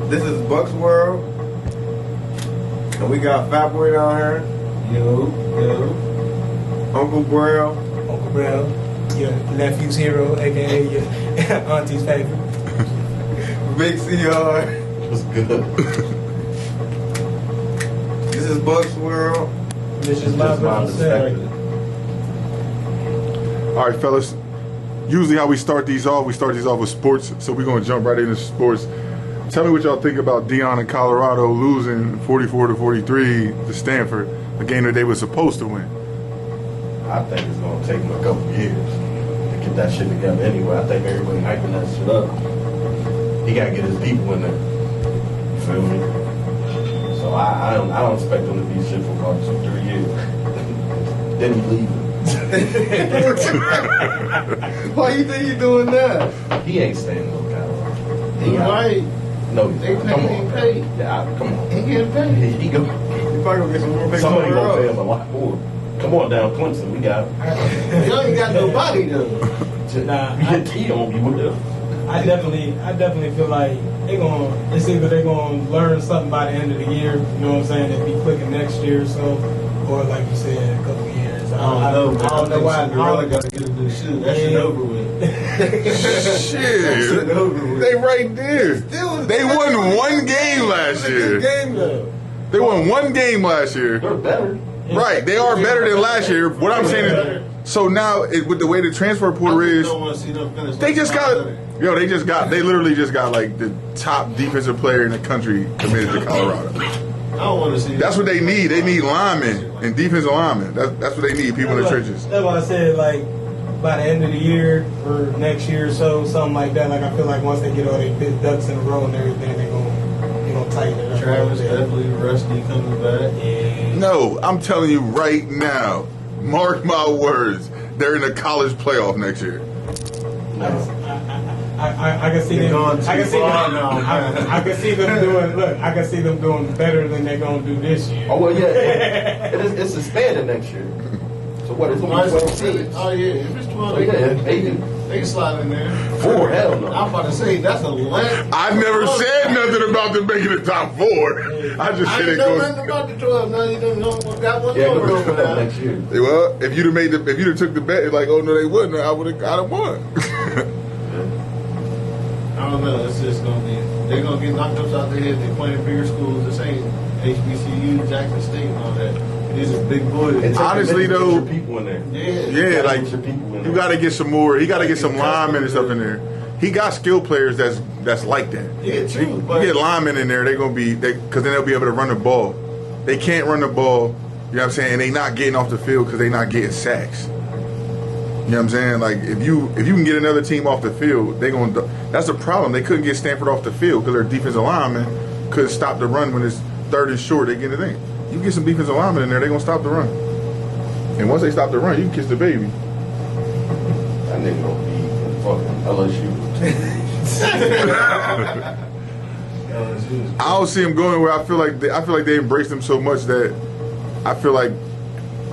This is Bucks World. And we got Fat Boy down here. Yo. Uncle Braille. Uncle Brown, your nephew's hero, aka your auntie's favorite. Big CR. What's good? This is Bucks World. This is my perspective. All right, fellas. Usually how we start these off with sports. So we're going to jump right into sports. Tell me what y'all think about Deion and Colorado losing 44-43 to Stanford, a game that they were supposed to win. I think it's going to take him a couple years to get that shit together anyway. I think everybody hyping that shit up. He got to get his people in there. You feel me? So I don't expect him to be shit for about 2-3 years. Then he leaving. Why you think you doing that? He ain't staying no Colorado. He right. No, he's They not. pay, Come he on. paid. Yeah, come on. He getting paid. He go. You probably gonna get some more big Somebody somewhere gonna pay else. him a lot more. Come on down, Clemson. We got him. You ain't got nobody though. Nah, He don't be with them. I definitely feel like it's either they're gonna learn something by the end of the year, you know what I'm saying, and be clicking next year or so, or like you said, a couple of years. I don't know why. I Got to get a new shoe. That shit over with. Shit. They right there. They won one game last year. Game though. They won one game last year. They're better. Right, they are better than last year. What I'm saying is, so now with the way the transfer portal I is, just don't want to see them finish. they literally just got like the top defensive player in the country committed to Colorado. I don't want to see. That's what they need. They need linemen and defensive linemen. That's what they need. People in the trenches. That's why I said, like, by the end of the year or next year or so, something like that. Like, I feel like once they get all their ducks in a row and everything, they're gonna tighten it up. Travis definitely rusty coming back. Yeah. No, I'm telling you right now. Mark my words. They're in the college playoff next year. I can see They're them. going too I can see far them. now, man. I can see them doing. Look, I can see them doing better than they're gonna do this year. Oh, well, yeah. It's suspended next year. So what? It's going to be 12 teams. Oh yeah, if it's 12, So, yeah, they can slide in there. 4, hell no. I'm about to say that's a land. I never said nothing about them making the top 4. I just I said ain't it know goes. nothing about the 12. Now you don't know what got one Yeah, over go to 12 now. next year. Well, if you'd have took the bet, it's like, oh no, they wouldn't. I'd have won. I don't know. It's just gonna be. They're gonna get knocked upside the head. They're playing bigger schools. This ain't HBCU, Jackson State, and all that. These are big boys. It takes Honestly, a minute to though- get your people in there. Yeah, gotta like get your people in you there. got to get some more. He got to get some linemen and stuff in there. He got skilled players that's like that. Yeah, true. You But get linemen in there, they're gonna be because then they'll be able to run the ball. They can't run the ball. You know what I'm saying? They not getting off the field because they not getting sacks. You know what I'm saying? Like if you can get another team off the field, they gonna. That's the problem. They couldn't get Stanford off the field because their defensive linemen couldn't stop the run when it's third and short. They get the thing. You get some defensive linemen in there, they gonna stop the run. And once they stop the run, you can kiss the baby. That nigga gonna be in fucking LSU. I don't see him going where I feel like they embraced him so much that I feel like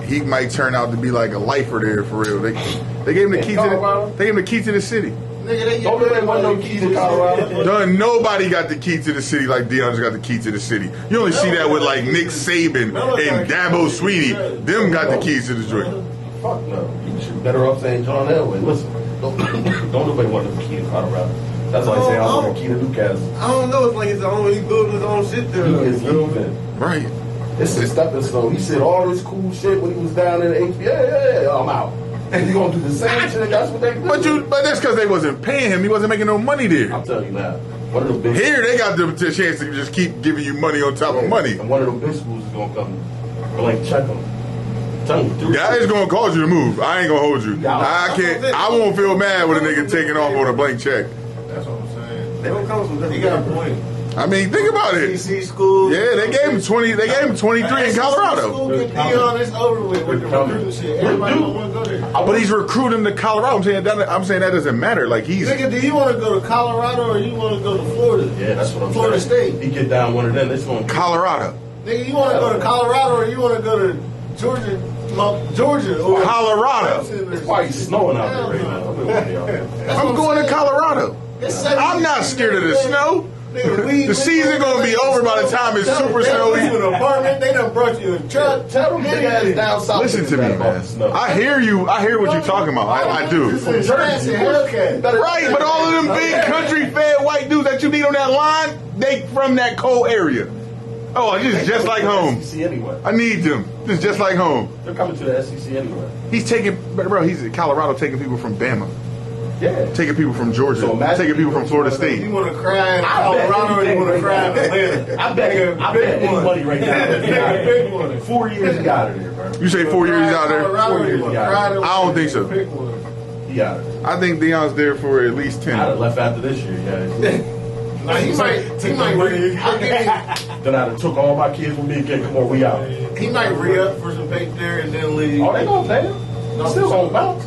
he might turn out to be like a lifer there for real. They gave him the key to the city. nigga, they Don't nobody want no key to Colorado. Done. Nobody got the key to the city like Deion's got the key to the city. You only see that with like Nick Saban and Dabo Sweetie. Them got the keys to the joint. Fuck no. You should better off saying John Elway. Listen, don't nobody want no key to Colorado. That's why I say I want a key to Newcastle. I don't know. It's like his own. He building his own shit there. He is leaving. Right. It's a stepping stone. He said all this cool shit when he was down in the HBA. Yeah, I'm out. And you gonna do the same shit? That's what they do. But that's because they wasn't paying him. He wasn't making no money there. I'm telling you now. One of the big Here they got the chance to just keep giving you money on top of money. And one of them big schools is gonna come blank check them. Tell you, That is gonna cause you to move. I ain't gonna hold you. I can't. I won't feel mad with a nigga taking off on a blank check. That's what I'm saying. They don't come from He got a point. I mean, think about it. CC school. Yeah, they gave him 20. They gave him 23 in Colorado. School get Deion, it's over with the recruiting shit. Everybody don't want to go there. But he's recruiting to Colorado. I'm saying that doesn't matter. Like he's. Nigga, do you want to go to Colorado or you want to go to Florida? Yeah, that's what I'm Florida saying. State. He get down one of them. It's gonna Colorado. Nigga, you want to go to Colorado or you want to go to Georgia or Colorado. It's probably snowing out there right now. I'm going to Colorado. I'm not scared of the snow. The season gonna be over by the time it's super They snowy. put you in an apartment. They done brought you a truck. Tell them big ass down south. Listen to me, man. I hear you. I hear what you're talking about. I do. It's a Hellcat. Right, but all of them big country fed white dudes that you need on that line, they from that cold area. Oh, this is just like home. SEC anyway. I need them. This is just like home. They're coming to the SEC anyway. He's taking, bro. He's in Colorado taking people from Bama, Yeah. taking people from Georgia, So imagine taking people from Florida You State. want to cry in I bet Colorado or you want to cry in Atlanta? I bet any money right now. Pick one. 4 years he out of there, bro. You say 4 years out there? Colorado, 4 years you wanna out. cry in I don't think so. Pick one. He out of there. I think Deion's there for at least I'd have 10. left after this year, guys. Nah, he might I'll give Then I'd have took all my kids with me and come on, we out. he might re-up for some pay there and then leave. Oh, they gonna pay him. Still gonna bounce.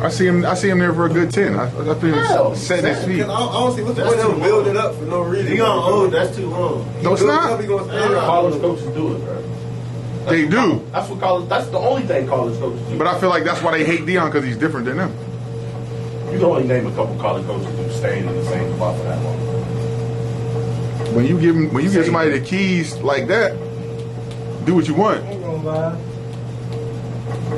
I see him there for a good 10. I feel Hell, him setting his feet. I don't see what's the That's point of too him building long. up for no reason. He gonna old, that's too long. No, it's not. He gonna stay there. College coaches do it, bro. They do. That's what college. That's the only thing college coaches do. But I feel like that's why they hate Deion, because he's different than them. You can only name a couple college coaches who staying in the same spot for that long. When you give somebody the keys like that, do what you want. I ain't gonna lie.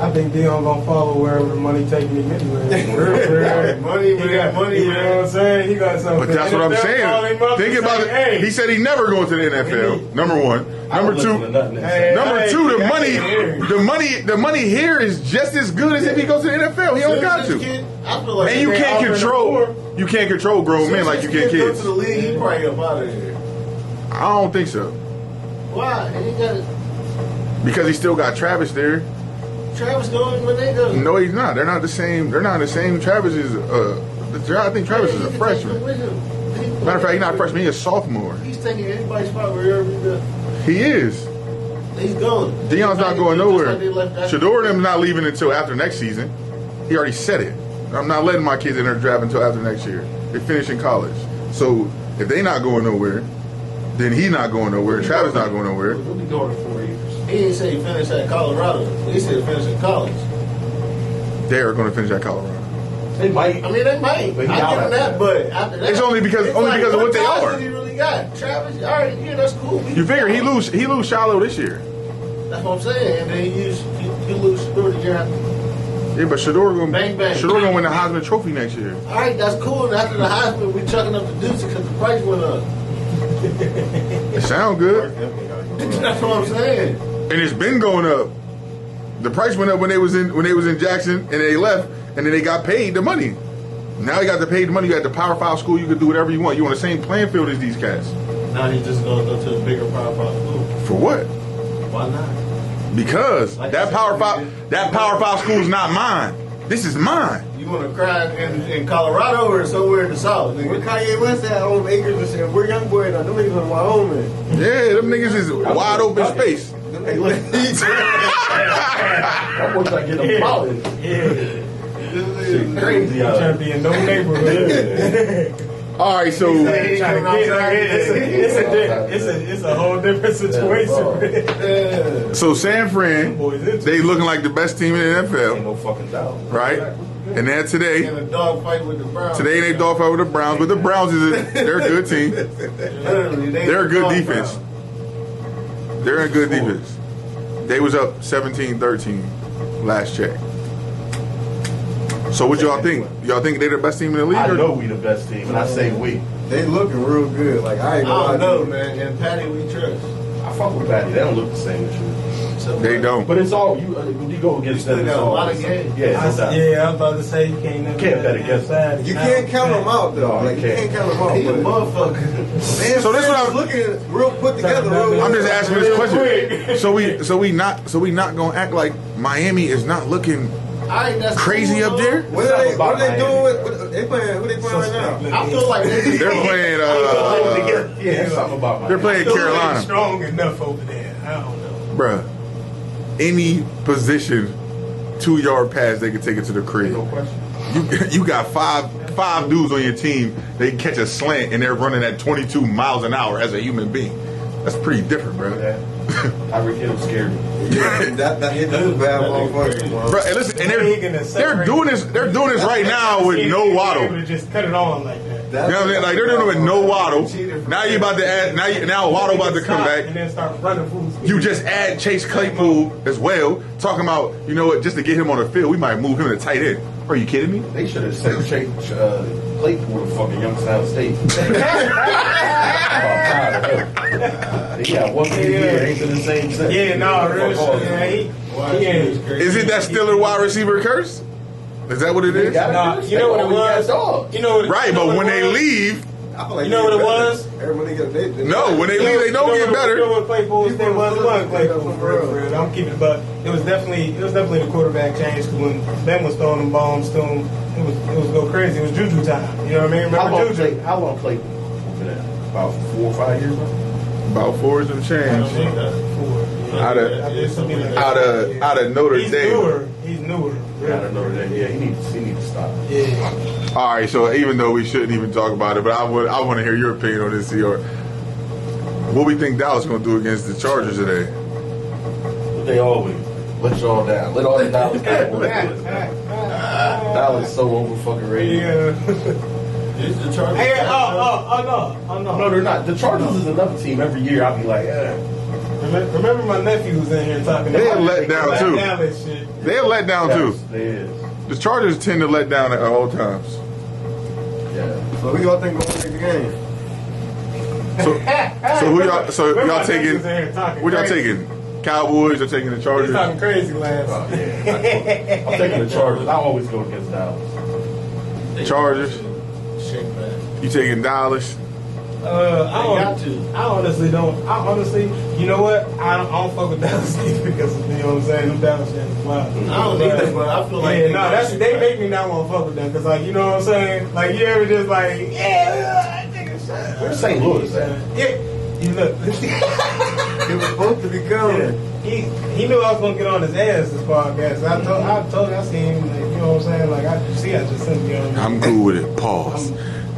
I think Dion gonna follow wherever the money take me anyway. Money, man, money, You know what I'm man. saying? He got something. But that's what I'm NFL call saying. him up Think and about say, it. Hey, He said he never going to the NFL. Number one. I Number don't listen to two. nothing they Hey, say. Number two. The I money. can't hear. The money here is just as good as if he goes to the NFL. He don't got to. I feel like And you they can't offering control. You can't control grown men like you can Go kids. to the league, he probably up out of there. I don't think so. Why? And he got Because he still got Travis there. Travis going, but they go. No, he's not. They're not the same. They're not the same. Travis is. I think Travis is a freshman. Matter of fact, he's not a freshman. He's a sophomore. He's taking everybody's spot wherever he goes. He is. He's going. Deion's not going Just nowhere. like they left after- Shador and them not leaving until after next season. He already said it. I'm not letting my kids in their draft until after next year. They finish in college. So if they not going nowhere, then he not going nowhere. Travis not going nowhere. We'll be going to 4 years. He didn't say he finished at Colorado. He said finish in college. They are going to finish at Colorado. They might. I mean, they might. But he I out give him after that, that. but after that, It's only because- it's only because of what they ties are. that he really got. Travis, all right, yeah, that's cool. You figure he lose Shiloh this year. That's what I'm saying. And then you lose Shador the year after. Yeah, but Shador going Bang, bang. to win the Heisman Trophy next year. All right, that's cool. And after the Heisman, we chucking up the deuce because the price went up. It sound good, That's what I'm saying. and it's been going up. The price went up when they was in Jackson, and they left, and then they got paid the money. Now you got to pay the money. You at the Power 5 school. You can do whatever you want. You on the same playing field as these cats. Now he's just going to go to a bigger Power 5 school. For what? Why not? Because Like that I said, Power 5 school is not mine. This is mine. You want to cry in Colorado or somewhere in the South? Where Nigga? Kanye West at on acres and shit, we're young boy now. Them niggas from Wyoming. Yeah, them niggas is wide open space. Them Hey, niggas- listen. I want to get them out. Shit crazy out trying to here. be in no neighborhood. All right, so Trying to get it's a whole different situation. Yeah. so San Fran, Boys, it's they looking like the best team in the Ain't NFL, no fucking doubt. right? And then In today a dog fight with the Browns. they dog fight with the Browns, but the Browns they're a good team. Literally, They're a good dog defense. Browns. They're a good defense. They was up 17-13 last check. So what y'all think? Y'all think they're the best team in the league? I or- know we the best team, and I say we. They looking real good. Like I ain't I gonna don't lie know, to you. man. And Patty, we trust. I fuck with Patty. They don't look the same as you. So They don't. But it's all you. When you go against still them, it's got a all lot of the games. same. Yeah, it's that. Yeah, I was about to say you can't never Can't bet against them. You can't count them out though. No, Like you you can't can't. count them out. He a But motherfucker. man, So this what I'm- looking real put together. Real I'm just asking this Real question. So we not gonna act like Miami is not looking All right, that's crazy cool, up though. there. What are they about doing? Miami. They playing? Who they playing right now? I feel like they They're playing. Yeah, it's something about my. They're playing Still ain't Carolina, strong enough over there. I don't know. bruh. Any position, 2-yard pass, they can take it to the crib. No question. You got five dudes on your team. They catch a slant and they're running at 22 miles an hour as a human being. That's pretty different, bro. Yeah. Tyreek Hill scared me. Yeah, that hit that's a bad motherfucker, bro. Bro, and listen, and He gonna they're separate- doing this right now with no Able Waddle. to just cut it on like that. You know what I'm saying? Like they're doing it with no Waddle. Now you about to add. Now Waddle about to come back. and then start running full speed. You just add Chase Claypool as well. Talking about, you know what, just to get him on the field, we might move him to tight end. Are you kidding me? They should have sent Claypool to fucking Youngstown State. He got one big year, ain't been the same since. Yeah, no, real shit. Yeah, he ain't. Is it that Steeler wide receiver curse? Is that what it is? Nah, you know what it was? You know what? Right, you know but what when it they was? leave, I feel like You know what it was? When they get, they no, when they leave, they don't get You know better. what Claypool's thing was? It wasn't Claypool for real. I'm keeping it, but it was definitely the quarterback change because when Ben was throwing them bombs to him, it was go crazy. It was Juju time. You know what I mean? Remember Juju? How long Claypool been at? About 4 or 5 years now? About 4 and change. Out of Notre He's Dame. newer. He's newer. I don't know that. Yeah, he needs to stop. Yeah. All right, so even though we shouldn't even talk about it, but I want to hear your opinion on this, CR. What we think Dallas going to do against the Chargers today? But they always let y'all down. Let all the Dallas Cowboys let us down. Dallas so over fucking rated. Yeah. It's the Chargers. Hey, oh no. No, they're not. The Chargers is another team. Every year I'll be like, Remember my nephew was in here talking They about let down, too. Dallas shit. They're let down too. They is. The Chargers tend to let down at all times. Yeah. So who y'all think gonna win the game? So who y'all? So Remember y'all my taking? nephew's in here talking What y'all crazy. taking? Cowboys or taking the He's Chargers? talking crazy last. Oh, yeah. I'm taking the Chargers. I always go against Dallas. Chargers. Shake back. You taking Dallas? I honestly don't. You know what? I don't fuck with Dallas either because you know what I'm saying. Them Dallas fans is wild. I don't either, but I feel like Yeah, no, they make me not want to fuck with them because like you know what I'm saying. Like you ever just like I take a shot. Where's St. Louis at? Yeah, you look. It was supposed to be coming. He knew I was gonna get on his ass this podcast. I seen him. Like, you know what I'm saying? Like I just sent you on. I'm cool with it. Pause.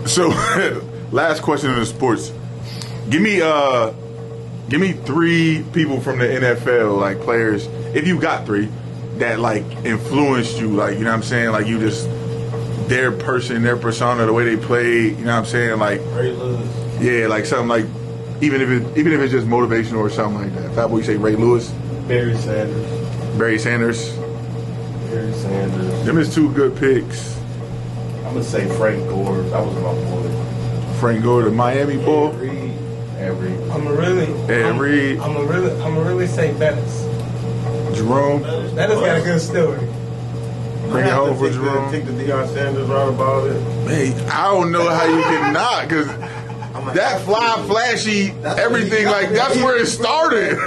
So, last question in the sports. Give me 3 people from the NFL, like players, if you got 3, that like influenced you, like, you know what I'm saying? Like you just, their person, their persona, the way they play, you know what I'm saying? Like, Ray Lewis. yeah, like something like, even if it's just motivational or something like that. Fat boy, you say Ray Lewis, Barry Sanders. Barry Sanders. Barry Sanders. Them is 2 good picks. I'm gonna say Frank Gore. That was my boy. Frank Gore, the Miami Bull. Every. I'm really say Bettis. Jerome. Bettis got a good story. Bring it home for Jerome. Take the Deion Sanders route about it. Man, I don't know how you can not, because that fly, flashy, everything, like, that's where it started.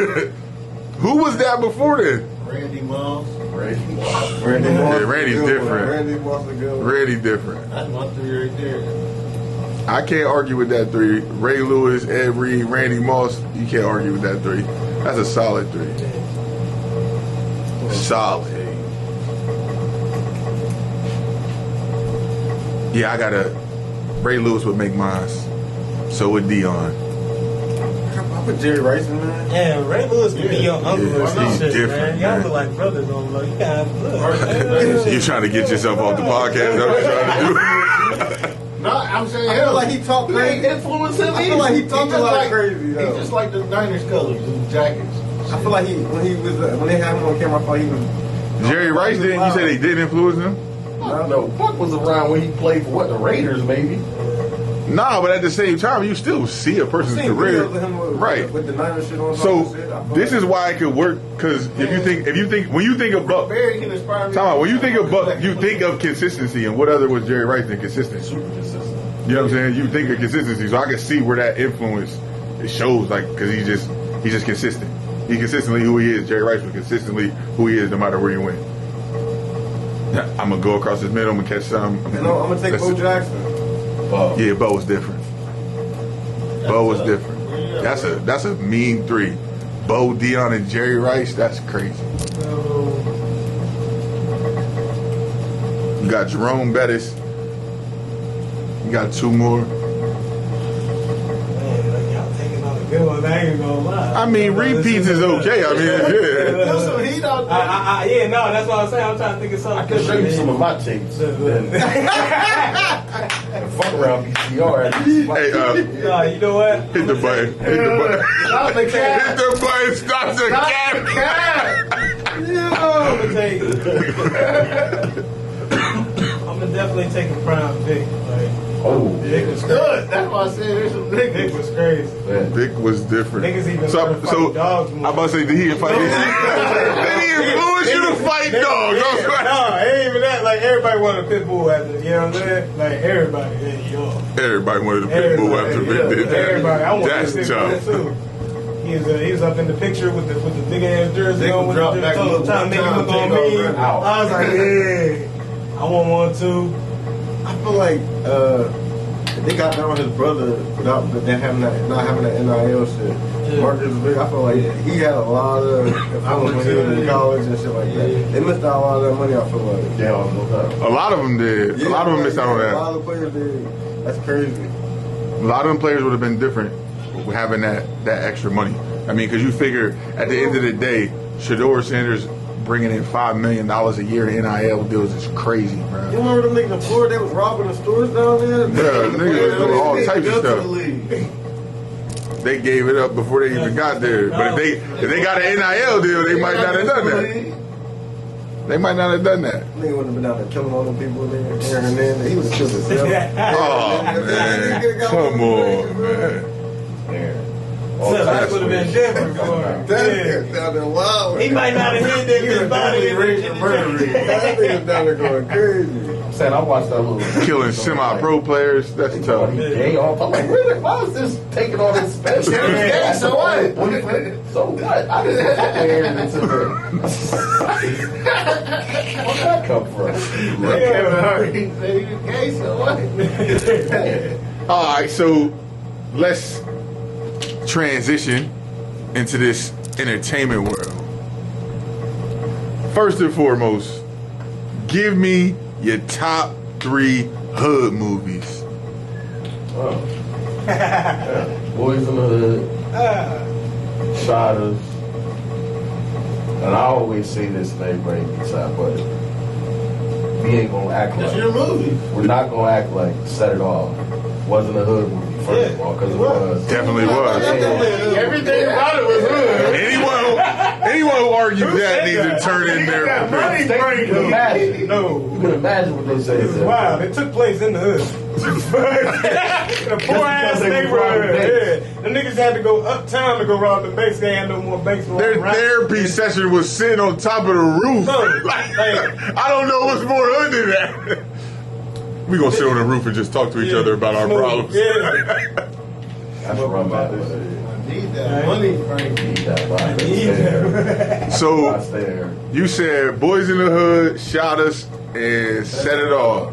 Who was that before then? Randy Moss. Randy Yeah, Moss. Randy's is a good one. different. Randy Moss is a good one. Really different. That's my 3 right there. I can't argue with that 3. Ray Lewis, Ed Reed, Randy Moss, you can't argue with that 3. That's a solid 3. Solid. Yeah, I gotta. Ray Lewis would make mine. So would Dion. I put Jerry Rice in there. Yeah, Ray Lewis could be your uncle Yeah, or some he's shit, different, man. Y'all man. look like brothers on look. You got look. You're trying to get yourself off the podcast. That's what you're trying to do. No, I'm saying I feel like he talked crazy. influence him. I feel like he talked a lot crazy. He's Though. just like the Niners colors, the jackets. I feel like when they had him on camera, I thought he was. Jerry Rice didn't. You say they did influence him? No, Buck was around when he played for what, the Raiders maybe. Nah, but at the same time, you still see a person's career, right? With the Niners shit on. So this is why it could work, because when you think of Buck, Barry can inspire me. time out, when you think of Buck, you think of consistency, and what other was Jerry Rice than consistent? Super consistent. You know what I'm saying? You think of consistency, so I can see where that influence it shows, like, because he's just consistent. He's consistently who he is. Jerry Rice was consistently who he is, no matter where he went. I'm gonna go across his middle. I'm gonna catch some. No, I'm gonna take Bo Jackson. Yeah, Bo was different. Bo was different. That's a mean 3. Bo, Dion, and Jerry Rice. That's crazy. You got Jerome Bettis. You got 2 more. Man, like, y'all taking all the good ones. I ain't gonna lie. I mean, repeats is okay. I mean, yeah. There's some heat out there. Yeah, no, that's what I'm saying. I'm trying to think of something. I can show you some of my tapes. Fuck around PCR. Hey, Nah, you know what? hit the button. Hit the button. Stop the Hit cap. the button. Stop the cap. I'm gonna definitely take a prime Vic. Like, Oh, Vic was Good. crazy. That's why I said there's some Vic niggas. was crazy. man. Vic was different. Niggas even so, started fighting dogs I'm more. about to say, did he fight? Did he influence you to fight dogs? I was like- No, it ain't even that. Like, everybody wanted a pit bull after, you know what I'm saying? Like, everybody. Yeah, yo. Everybody wanted to pit bull after Vic did that. Everybody. I want That's to pit tough. bull too. He was up in the picture with the big ass jersey They on could with drop the back a total little time. Nigga time, look on take me. over. I was like, yeah, I want one too. I feel like they got down with his brother without them having that, not having that NIL shit. Yeah. Marcus Vick, I feel like he had a lot of influence when he was in college and shit like that. They missed out a lot of that money. I feel like. Yeah, no doubt. A lot of them did. A lot of them missed out on A that. lot of players did. That's crazy. A lot of them players would have been different with having that extra money. I mean, because you figure at the end of the day, Shedeur Sanders bringing in $5 million a year in NIL deals is crazy, You bro. remember them niggas in Florida? They was robbing the stores down there. Yeah, niggas was doing all types of stuff. League. They gave it up before they even got there. But if they got an NIL deal, they might not have done that. They might not have done that. Nigga would have been out there killing all them people there. And then he would have killed himself. Oh man, come on, man. Yeah. So that would have been different for him. That Yeah. nigga down there wild. He might not have hit that bitch body. That nigga down there going crazy. I'm saying I watched that little Killing semi-pro players, that's tough. He gay off. I'm like, really? Why is this taking all this space? Yeah, so what? So what? I didn't have to air it into the. Where'd that come from? Kevin Hart, he said he was gay, so what? All right, so let's transition into this entertainment world. First and foremost, give me your top 3 hood movies. Oh. Yeah. Boys in the Hood, Shotters, and I always say this to everybody inside, but we ain't gonna act It's like your movie. we're not gonna act like Set It Off wasn't a hood movie first of all, because it was. Definitely was. Everything about it was good. Anyone who argues that needs to turn in their You can imagine. No. You can imagine what they say. This is wild. It took place in the hood. In a poor ass because they were robbing neighborhood. banks. Yeah. The niggas had to go uptown to go rob the banks. They had no more banks to rob. Their around. therapy session was sitting on top of the roof. No, Like, like- I don't know what's more hood than that. We gonna sit on the roof and just talk to each other about our Smooth. problems. Yeah. That's what I'm about to say. I need that money, Frank. Need that vibe. need I So stay there. you said Boys in the Hood, Shot Us, and Set It Off.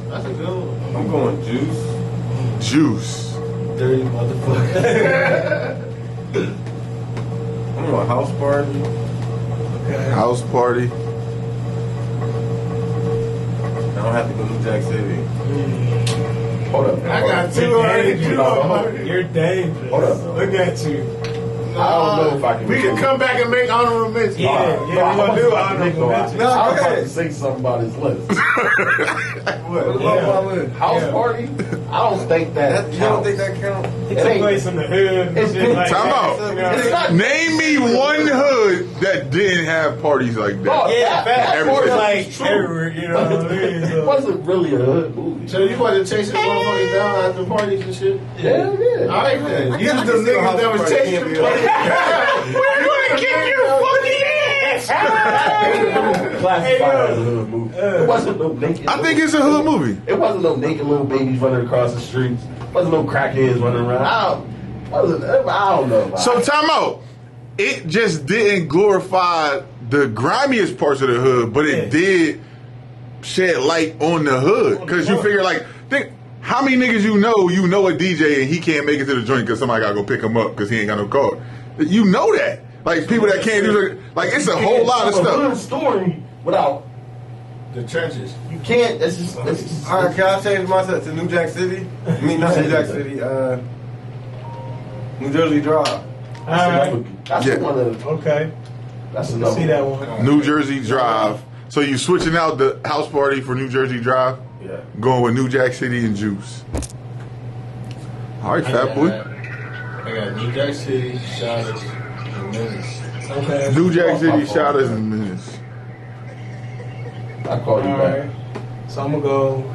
That's a good one. I'm going Juice. Juice. Dirty motherfucker. I'm going House Party. House Party. I don't have to go to New Jack City. Hold up. I got two You're already. dangerous. You're dangerous. Hold up. Look at you. I don't know if I can. We can come back and make honorable mentions. Yeah, Alright. yeah, we're gonna do honorable mentions. No, I was go about ahead. to say something about his list. What? What about my list? House Yeah. party? I don't think that You don't counts. think that counts? It took place in the hood and It's shit like Time that. out. You know what It's I not- mean? Name me one hood that didn't have parties like Oh, that. Yeah, that facts. everything. It's like is true. everywhere, you know what I mean? It wasn't really a hood movie. So you want to chase this motherfucker down after parties and shit? Yeah, yeah. All right, then. You guess I was the can see niggas how that was House chasing Party the can't be We're gonna kick your fucking ass. Classified as a hood movie. It wasn't no naked. I think it's a hood movie. It wasn't no naked little babies running across the streets. It wasn't no crackheads running around. I don't know. So time out. It just didn't glorify the grimiest parts of the hood, but it did shed light on the hood. Because you figure, like, think how many niggas you know a DJ and he can't make it to the joint because somebody got to go pick him up because he ain't got no car. You know that. Like, people that can't do like, it's a whole lot of Tell a stuff. hood story without. The trenches. You can't. That's just. All right, can I change myself to New Jack City? I mean, not New Jack City. New Jersey Drive. Alright, That's Yeah. one of. okay. That's I another. see that one. New Jersey Drive. So you switching out the house party for New Jersey Drive? Yeah. Going with New Jack City and Juice. All right, Fat Boy. I got New Jack City, Shotters, and Menace. Okay. New Jack City, Shotters, and Menace. I call you All back. right. So I'm gonna go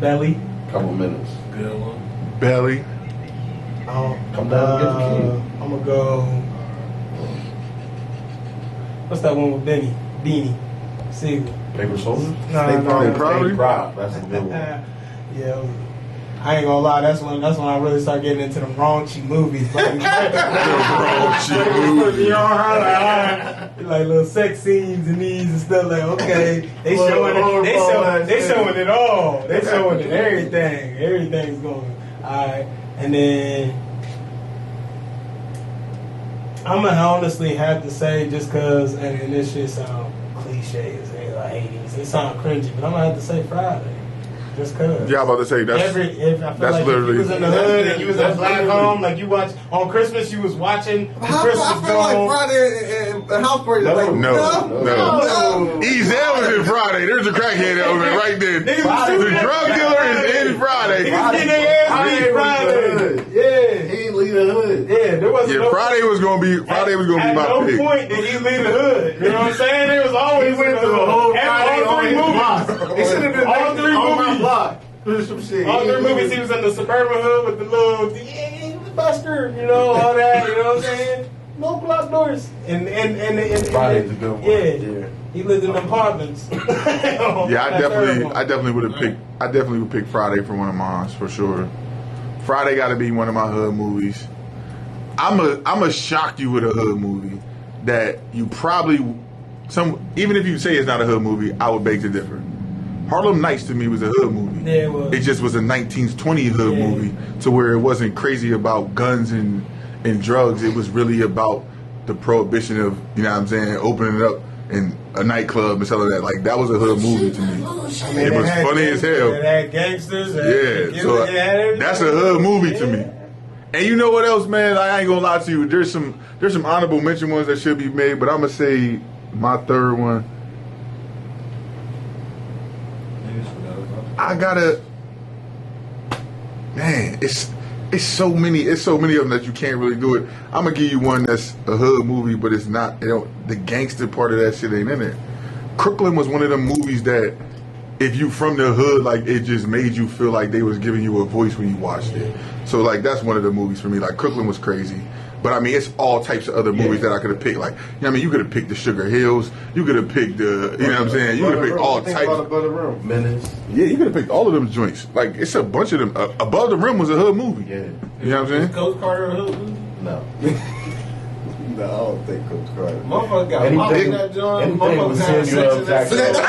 Belly. Couple minutes. Good one. Belly. Come down and get the king. I'm gonna go. What's that one with Benny? Beanie. Siegel. Paper soldiers. No, Stay no, Pride. no. Probably. Pride. That's a good one. Yeah. I ain't gonna lie. That's when I really start getting into the raunchy movies. Like, you know how like little sex scenes and these and stuff. Like, okay, they showing it. They showing it all. They showing it everything. Everything's going. All right, and then I'm gonna honestly have to say, just cause, and this shit sound cliche as hell, like 80s. It sound cringy, but I'm gonna have to say Friday. Just cause. Yeah, I'm about to say that's I feel that's like literally- if you was in the hood and you was at That's black literally- home, like you watch on Christmas, you was watching the I Christmas feel like film. Friday and House Party. No, like, no. Ezel was in Friday. There's a crackhead element right there. Niggas was The shooting drug at dealer is in Friday. Niggas getting their ass beat Friday. Yeah, He ain't leave the hood. yeah. There wasn't Yeah, no Friday was gonna be At my no pick. point did he leave the hood. You know what I'm saying? There was always He went through a whole Friday all on three his block. movies. He should have been All three on my movies. block. Do some shit. All three movies, he was in the suburban hood with the little the buster, you know, all that. You know what I'm saying? No block doors. And Friday's a good one. Yeah. He lived in apartments. Yeah, I definitely would have picked. I definitely would pick Friday for one of mine for sure. Friday got to be one of my hood movies. I'm a shock you with a hood movie that you probably even if you say it's not a hood movie, I would beg to differ. Harlem Nights to me was a hood movie. Yeah, it was. It just was a 1920 hood Yeah. movie to where it wasn't crazy about guns and drugs. It was really about the prohibition of, you know what I'm saying, opening it up in a nightclub and stuff like that. Like, that was a hood movie to me. It was funny as hell. It had gangsters. Yeah, so that's a hood movie to me. And you know what else, man? I ain't gonna lie to you. There's some honorable mention ones that should be made, but I'm gonna say my third one. I gotta, man. It's so many of them that you can't really do it. I'm gonna give you one that's a hood movie, but it's not. The gangster part of that shit ain't in it. Crooklyn was one of them movies that, if you from the hood, like, it just made you feel like they was giving you a voice when you watched it. So, like, that's one of the movies for me. Like, Crooklyn was crazy. But I mean, it's all types of other movies that I could have picked. Like, you know what I mean, you could have picked the Sugar Hills. You could have picked the, you know what I'm saying? You could have picked all types. Menace. Yeah, you could have picked all of them joints. Like, it's a bunch of them. Above the Rim was a hood movie. Yeah. You know what I'm Is saying? Coach Carter a hood movie? No. No, I don't think Coach Carter. Motherfucker got Anything- mopped in that joint. anything Motherfucker with had Samuel sex in that Jackson. joint.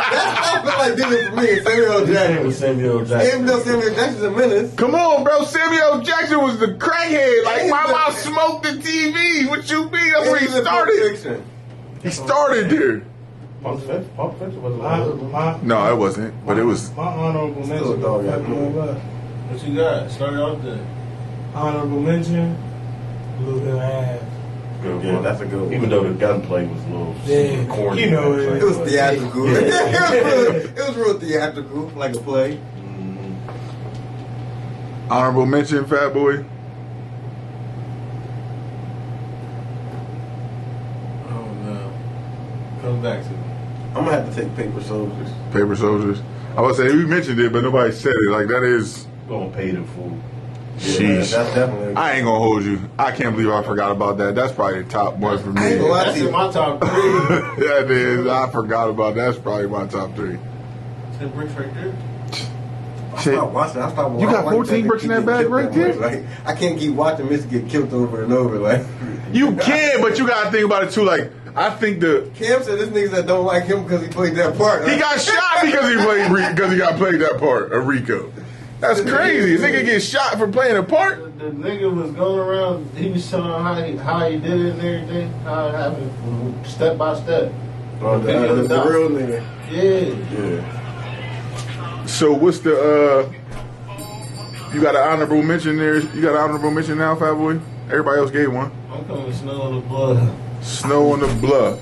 I feel like this is for me. Samuel Anything Jackson. with Samuel Jackson. Even though Samuel Jackson's a menace. Come on, bro. Samuel Jackson was the crackhead. Like, my mom smoked the TV. What you mean? That's where he He's a started. fiction. He started there. Pulp Fiction was a hood. My No, it wasn't. But it was. honorable Still a mention. dog, yeah. What you got? Start off there. Honorable mention. Blue Hill Ave. Good Yeah, one. that's a good one. Even though the gunplay was a little Yeah, corny. you know It was theatrical. Yeah. it was real theatrical, like a play. Honorable mention, Fat Boy. Oh no. Come back to me. I'm gonna have to take Paper Soldiers. Paper Soldiers. I was saying, we mentioned it, but nobody said it. Like, that is. Gonna pay the fool. Sheesh. That's definitely. I ain't gonna hold you. I can't believe I forgot about that. That's probably the top one for me. I ain't gonna lie That's to you. in my top 3. Yeah, it is. I forgot about that. That's probably my top 3. 10 bricks right there. I Shit. stopped watching. I stopped. You I got like 14 that bricks in that kid bag get right killed there? that much. Like, I can't keep watching Mr. get killed over and over. Like, You can, but you gotta think about it too. Like, I think Cam said this niggas that don't like him because he played that part. he got shot because he got played that part of Rico. That's crazy. This nigga get shot for playing a part. The nigga was going around. He was showing how he did it and everything. How it happened step by step. Oh, the real nigga. Yeah. Yeah. So what's the you got an honorable mention there? You got an honorable mention now, Fat Boy? Everybody else gave one. I'm coming to Snow on the Blood. Snow on the Bluff.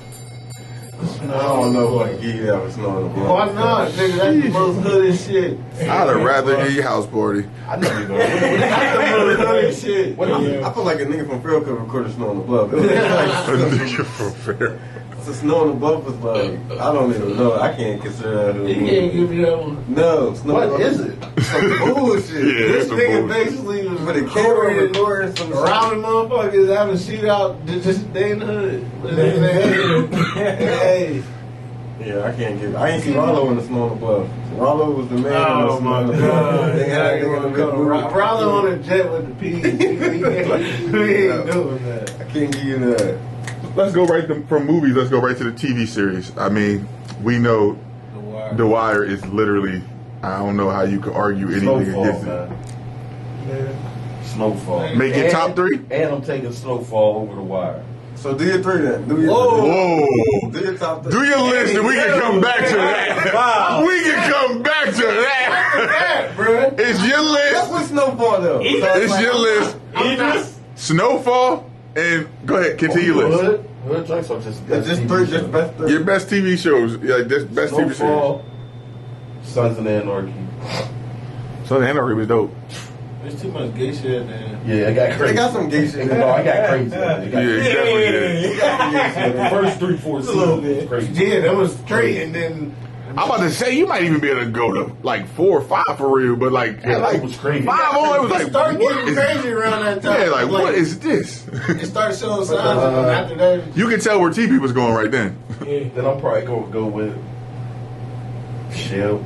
snow. I don't know if I can give you that for snow on the block. Why not? Nigga, that's the most hooded shit. I'd have rather in your house party. I know you're gonna. That's the most hooded shit. What is it? I feel like a nigga from Phil could record a snow on the bluff. A nigga for fair. The snow on the bluff was like, I don't even know. I can't consider that. You can't give me that one. No, snow. What is it? Some bullshit. Yeah, This it's some nigga bullshit. basically was With a camera recording recording some around the motherfuckers having shootout just day in the hood. Hey. Yeah, I ain't see Rollo in the snow on the bluff. Rollo was the man in the Oh snow my on the god. bluff. They had a nigga in the movie. Rollo on a jet with the peas. We ain't doing that. I can't give you that. Let's go from movies. Let's go right to the TV series. I mean, we know The Wire. The Wire is literally. I don't know how you could argue anything Snowfall, against it. man. Snowfall. Make it top 3. And I'm taking Snowfall over The Wire. So do your 3 then. Do your Whoa. Do your top 3. Do your list and we can come back to that. Wow. We can come back to that. Bruh. It's your That's list. what Snowfall though. It's your list. Idris? Snowfall and go ahead, continue your list. Hood joints or just Just 3, just best 3. Your best TV shows, like this best TV series. Snowfall, Sons of Anarchy. So the Anarchy was dope. There's too much gay shit, man. Yeah, I got crazy. They got some gay shit. No, I got crazy. Yeah, he definitely did. The first 3-4 Just a little seasons bit. was crazy. Yeah, that was straight, and then I'm about to say you might even be able to go to like 4 or 5 for real, but like Yeah, like it was crazy. 5 on it was it like started what getting is crazy around that time. yeah like what is this? It started showing signs, and after that, You can tell where TV was going right then. Yeah. Then I'm probably gonna go with Shield.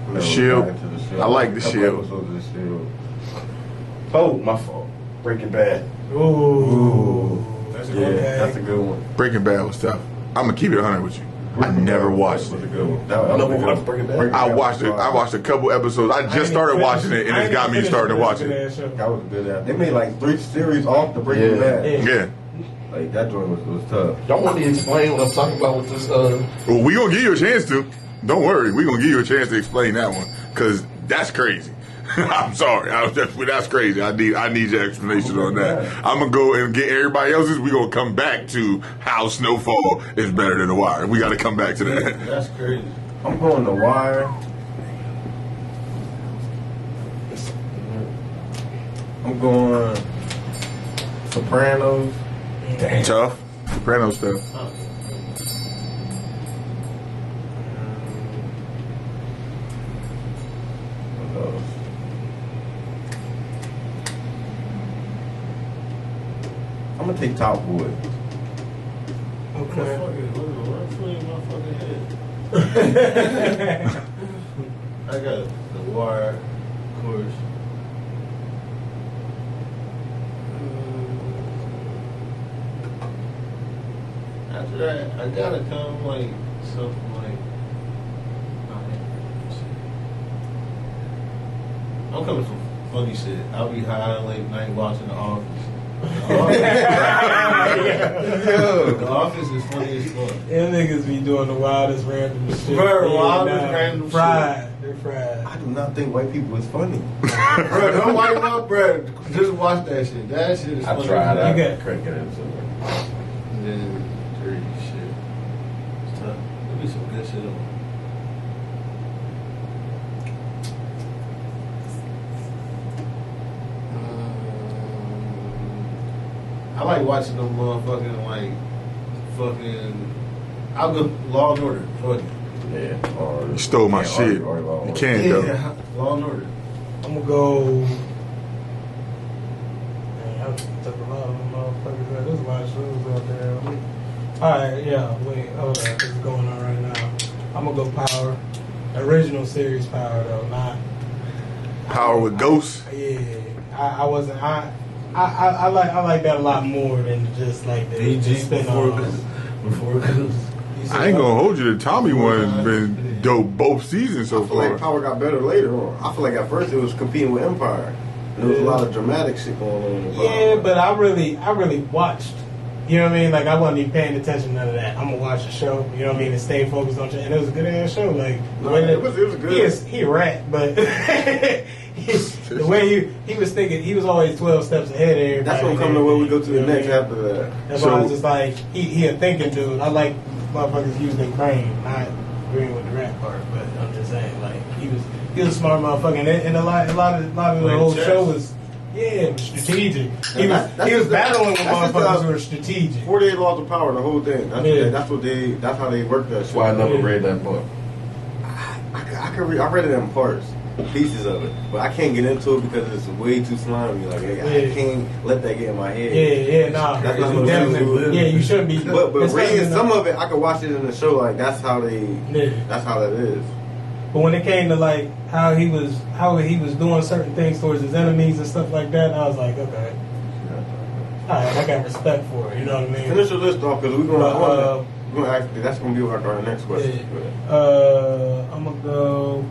No, Shield. back to the Shield. I like the Couple Shield. episodes of the Shield. Oh, my fault. Breaking Bad. Ooh. that's a Yeah, good that's a good one. Breaking Bad was tough. I'm gonna keep it 100 with you. I never watched That was it. a good one. I never watched Breaking Bad. I watched it. I watched a couple episodes. I just started watching it, and it's got me starting to watch it. That was good. They made like 3 series off the Breaking Yeah. Bad. Yeah. Like that joint was tough. Don't want to explain what I'm talking about with this. Well, we gonna give you a chance to. Don't worry, we gonna give you a chance to explain that one because that's crazy. I'm sorry, that's crazy. I need your explanation on that. I'm gonna go and get everybody else's. We gonna come back to how Snowfall is better than The Wire. We got to come back to that. That's crazy. I'm going The Wire. I'm going Sopranos. Tough. Soprano stuff. What else? I'm gonna take Top Boy. Okay. I got The Wire, of course. After that, I gotta come like something like. I'm coming from funny shit. I'll be high late night watching The Office. The Office is funny as fuck. Them niggas be doing the wildest random shit. Bro, Yeah, wildest nah, random fried. They're fried. I do not think white people is funny. Bro, don't wipe up, bro. Just watch that shit. That shit is I funny. tried. I You got- couldn't get into it. And then dirty shit. It's tough. There'll be some good shit on. I like watching them motherfucking fucking. I'll go Law and Order. Fuck it. Yeah. Or, You stole my shit. You can't though. Yeah, Law and Order. I'm gonna go. Man, I took a lot of them motherfuckers out. There's a lot of shows out there. Alright, yeah, wait, hold on. What's going on right now? I'm gonna go Power. Original series Power, though, not. Power with Ghosts. Yeah, I wasn't. I like that a lot more than just like the DG spin-offs. before Goose. I ain't gonna hold you. The Tommy one's been dope both seasons so I feel like far. Power got better later on. I feel like at first it was competing with Empire. There was a lot of dramatic shit going on. In Power. Yeah, but I really watched. You know what I mean? Like I wasn't even paying attention to none of that. I'm gonna watch the show. You know what I mean? And stay focused on it. And it was a good ass show. Like the No, way that it was good. He a rat, but the way he was thinking, he was always 12 steps ahead of everybody. That's gonna come to where we go to the next Yeah. after that. That's why I was just like, he a thinking dude. I like motherfuckers use their brain, not agreeing with the rap part, but I'm just saying, like, he was a smart motherfucker, and a lot of the whole show was, strategic. He was battling with motherfuckers who were strategic. 48 Laws of Power, the whole thing. That's how they work that That's shit. why I never read that book. I read it in parts, pieces of it, but I can't get into it because it's way too slimy. Like I can't let that get in my head. That's not what definitely. Yeah, you shouldn't be. But reading some of it, I could watch it in the show. Like that's how that is. But when it came to like how he was doing certain things towards his enemies and stuff like that, I was like, okay, all right, I got respect for it. You know what I mean? Finish your list off because we're gonna actually that's gonna be our next question. I'm gonna go.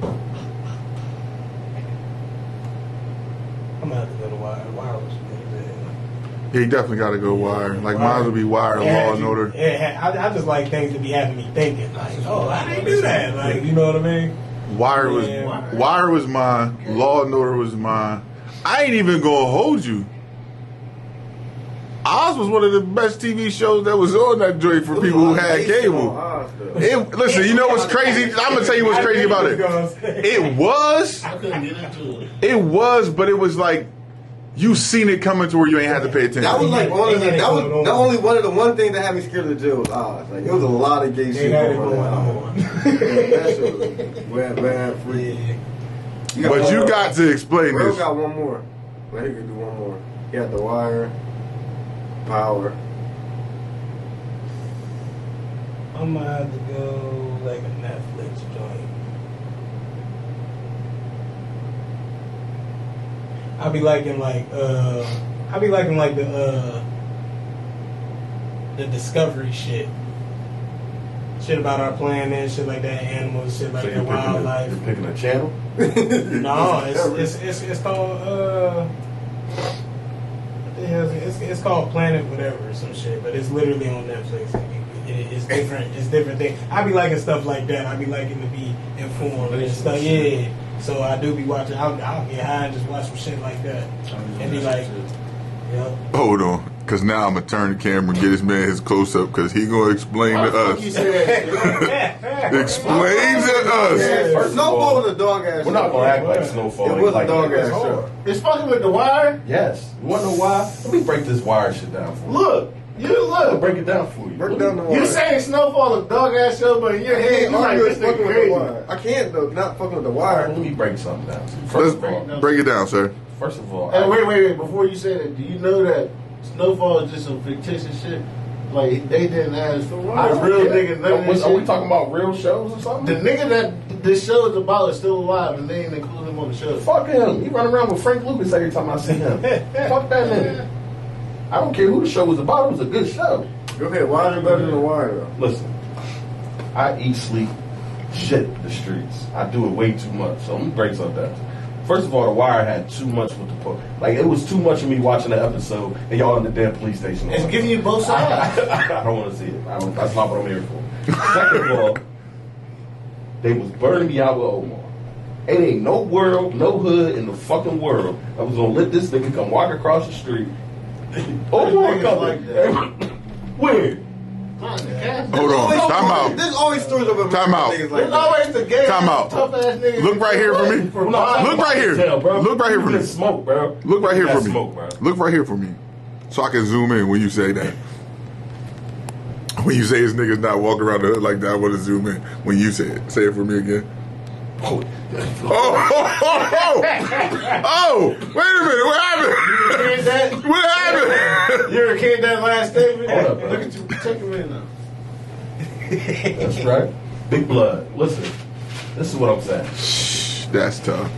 I'm gonna have to go to Wire. Wire was pretty good. Yeah, you definitely got to go Wire. Like mine would be Wire, Law and Order. I just like things to be having me thinking. Like, oh, how they do that? Like, you know what I mean? Wire was mine. Law and Order was mine. I ain't even gonna hold you. Oz was one of the best TV shows that was on that joint for people who had cable. Listen, you know what's crazy? I'm gonna tell you what's crazy about it. It was. I couldn't get into it. It was, but it was like you seen it coming to where you ain't had to pay attention. That was like one of the one things that had me scared of the jail was Oz. Like it was a lot of gay shit going on. That shit was bad free. But you got to explain Bro this. got one more. Well, he could do one more. He had The Wire, Power. I'm gonna have to go like a Netflix joint. I be liking the Discovery shit. Shit about our planet, shit like that, animals, shit like that, wildlife. You're picking a channel? No, it's called it's called Planet whatever or some shit, but it's literally on Netflix. It's different. It's different thing. I be liking stuff like that. I be liking to be informed and stuff. Yeah. So I do be watching. I'll get high and just watch some shit like that, and be like, yep. Hold on, because now I'm gonna turn the camera and get this man his close up because he gonna explain to us. Explain to us. Snowfall was a dog ass. We're not gonna act like Snowfall. It was like a dog ass show. It's fucking with The Wire. Yes. You wanna know why? Let me break this Wire shit down for you. Look, I'll break it down for you. Break down the Wire. You saying Snowfall a dog ass show, but in your head you like this nigga fucking with the crazy. Wire. I can't though. Not fucking with the Let Wire. me break something down. Let's First of all, break it down, sir. Hey, wait. Before you say that, do you know that Snowfall is just some fictitious shit? Like, they didn't ask a real nigga none of this Are we shit. talking about real shows or The something? nigga that this show is about is still alive, and they ain't include him on the show. Fuck him. He run around with Frank Lucas every time I see him. Fuck that nigga. I don't care who the show was about. It was a good show. Go ahead. Why is it better than the Wire though? Listen, I eat, sleep, shit the streets. I do it way too much. So let me break something down. First of all, The Wire had too much with the like. It was too much of me watching the episode and y'all in the damn police station. It's giving you both sides. I don't want to see it. That's not what I'm here for. Second of all, they was burning me out with Omar. It ain't no world, no hood in the fucking world that was gonna let this nigga come walk across the street. Omar niggas coming. like that. Where? Hold on. Time out. There's always stories of American Time out. niggas like There's that. always the gay, Time out. tough ass niggas. Look right here for me. Look right here. Look right here for me. Smoke, bro. Look right here for me. Smoke, bro. Look right here for me. So I can zoom in when you say that. When you say his niggas not walking around the hood like that, I want to zoom in. When you say it. Say it for me again. Oh, wait a minute. What happened? What happened? You ever kid that last statement? Hold up, bro. Look at you. Check him in now. That's right. Big blood. Listen, this is what I'm saying. That's tough.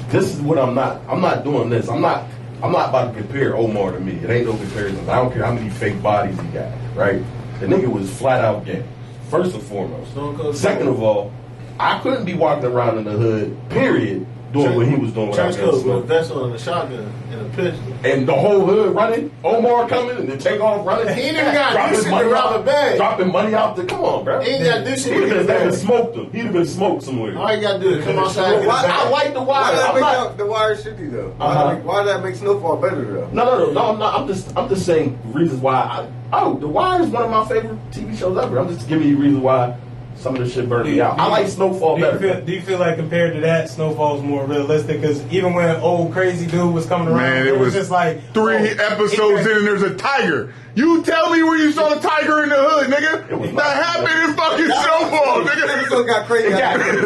This is what I'm not. I'm not doing this. I'm not about to compare Omar to me. It ain't no comparison. I don't care how many fake bodies he got. Right? The nigga was flat out gay. First and foremost. Second of all, I couldn't be walking around in the hood, period, doing what he was doing without Trench getting coat with a smoked. vest on and a shotgun and a pistol. And the whole hood running, Omar coming and then take off running. He ain't even got Dropping do shit money to rob out- a bag. Dropping money out the, come on, bro. He ain't got to do shit He'd with have his been bag. smoked him. He'd have been smoked somewhere. All you gotta do is come outside and get a Why- bag. I like the Why wire. does that I'm make not, the wire shitty though? Uh-huh. Why does that make Snowfall better though? no, I'm not. I'm just saying reasons why. The Wire is one of my favorite TV shows ever. I'm just giving you reasons why some of this shit burned me out. I like Snowfall better. Do you feel like compared to that, Snowfall's more realistic? Because even when old crazy dude was coming around, Man, it was just like 3 episodes in and there's a tiger. You tell me where you saw the tiger in the hood, nigga. was That happened in fucking Snowfall, That nigga. episode got crazy.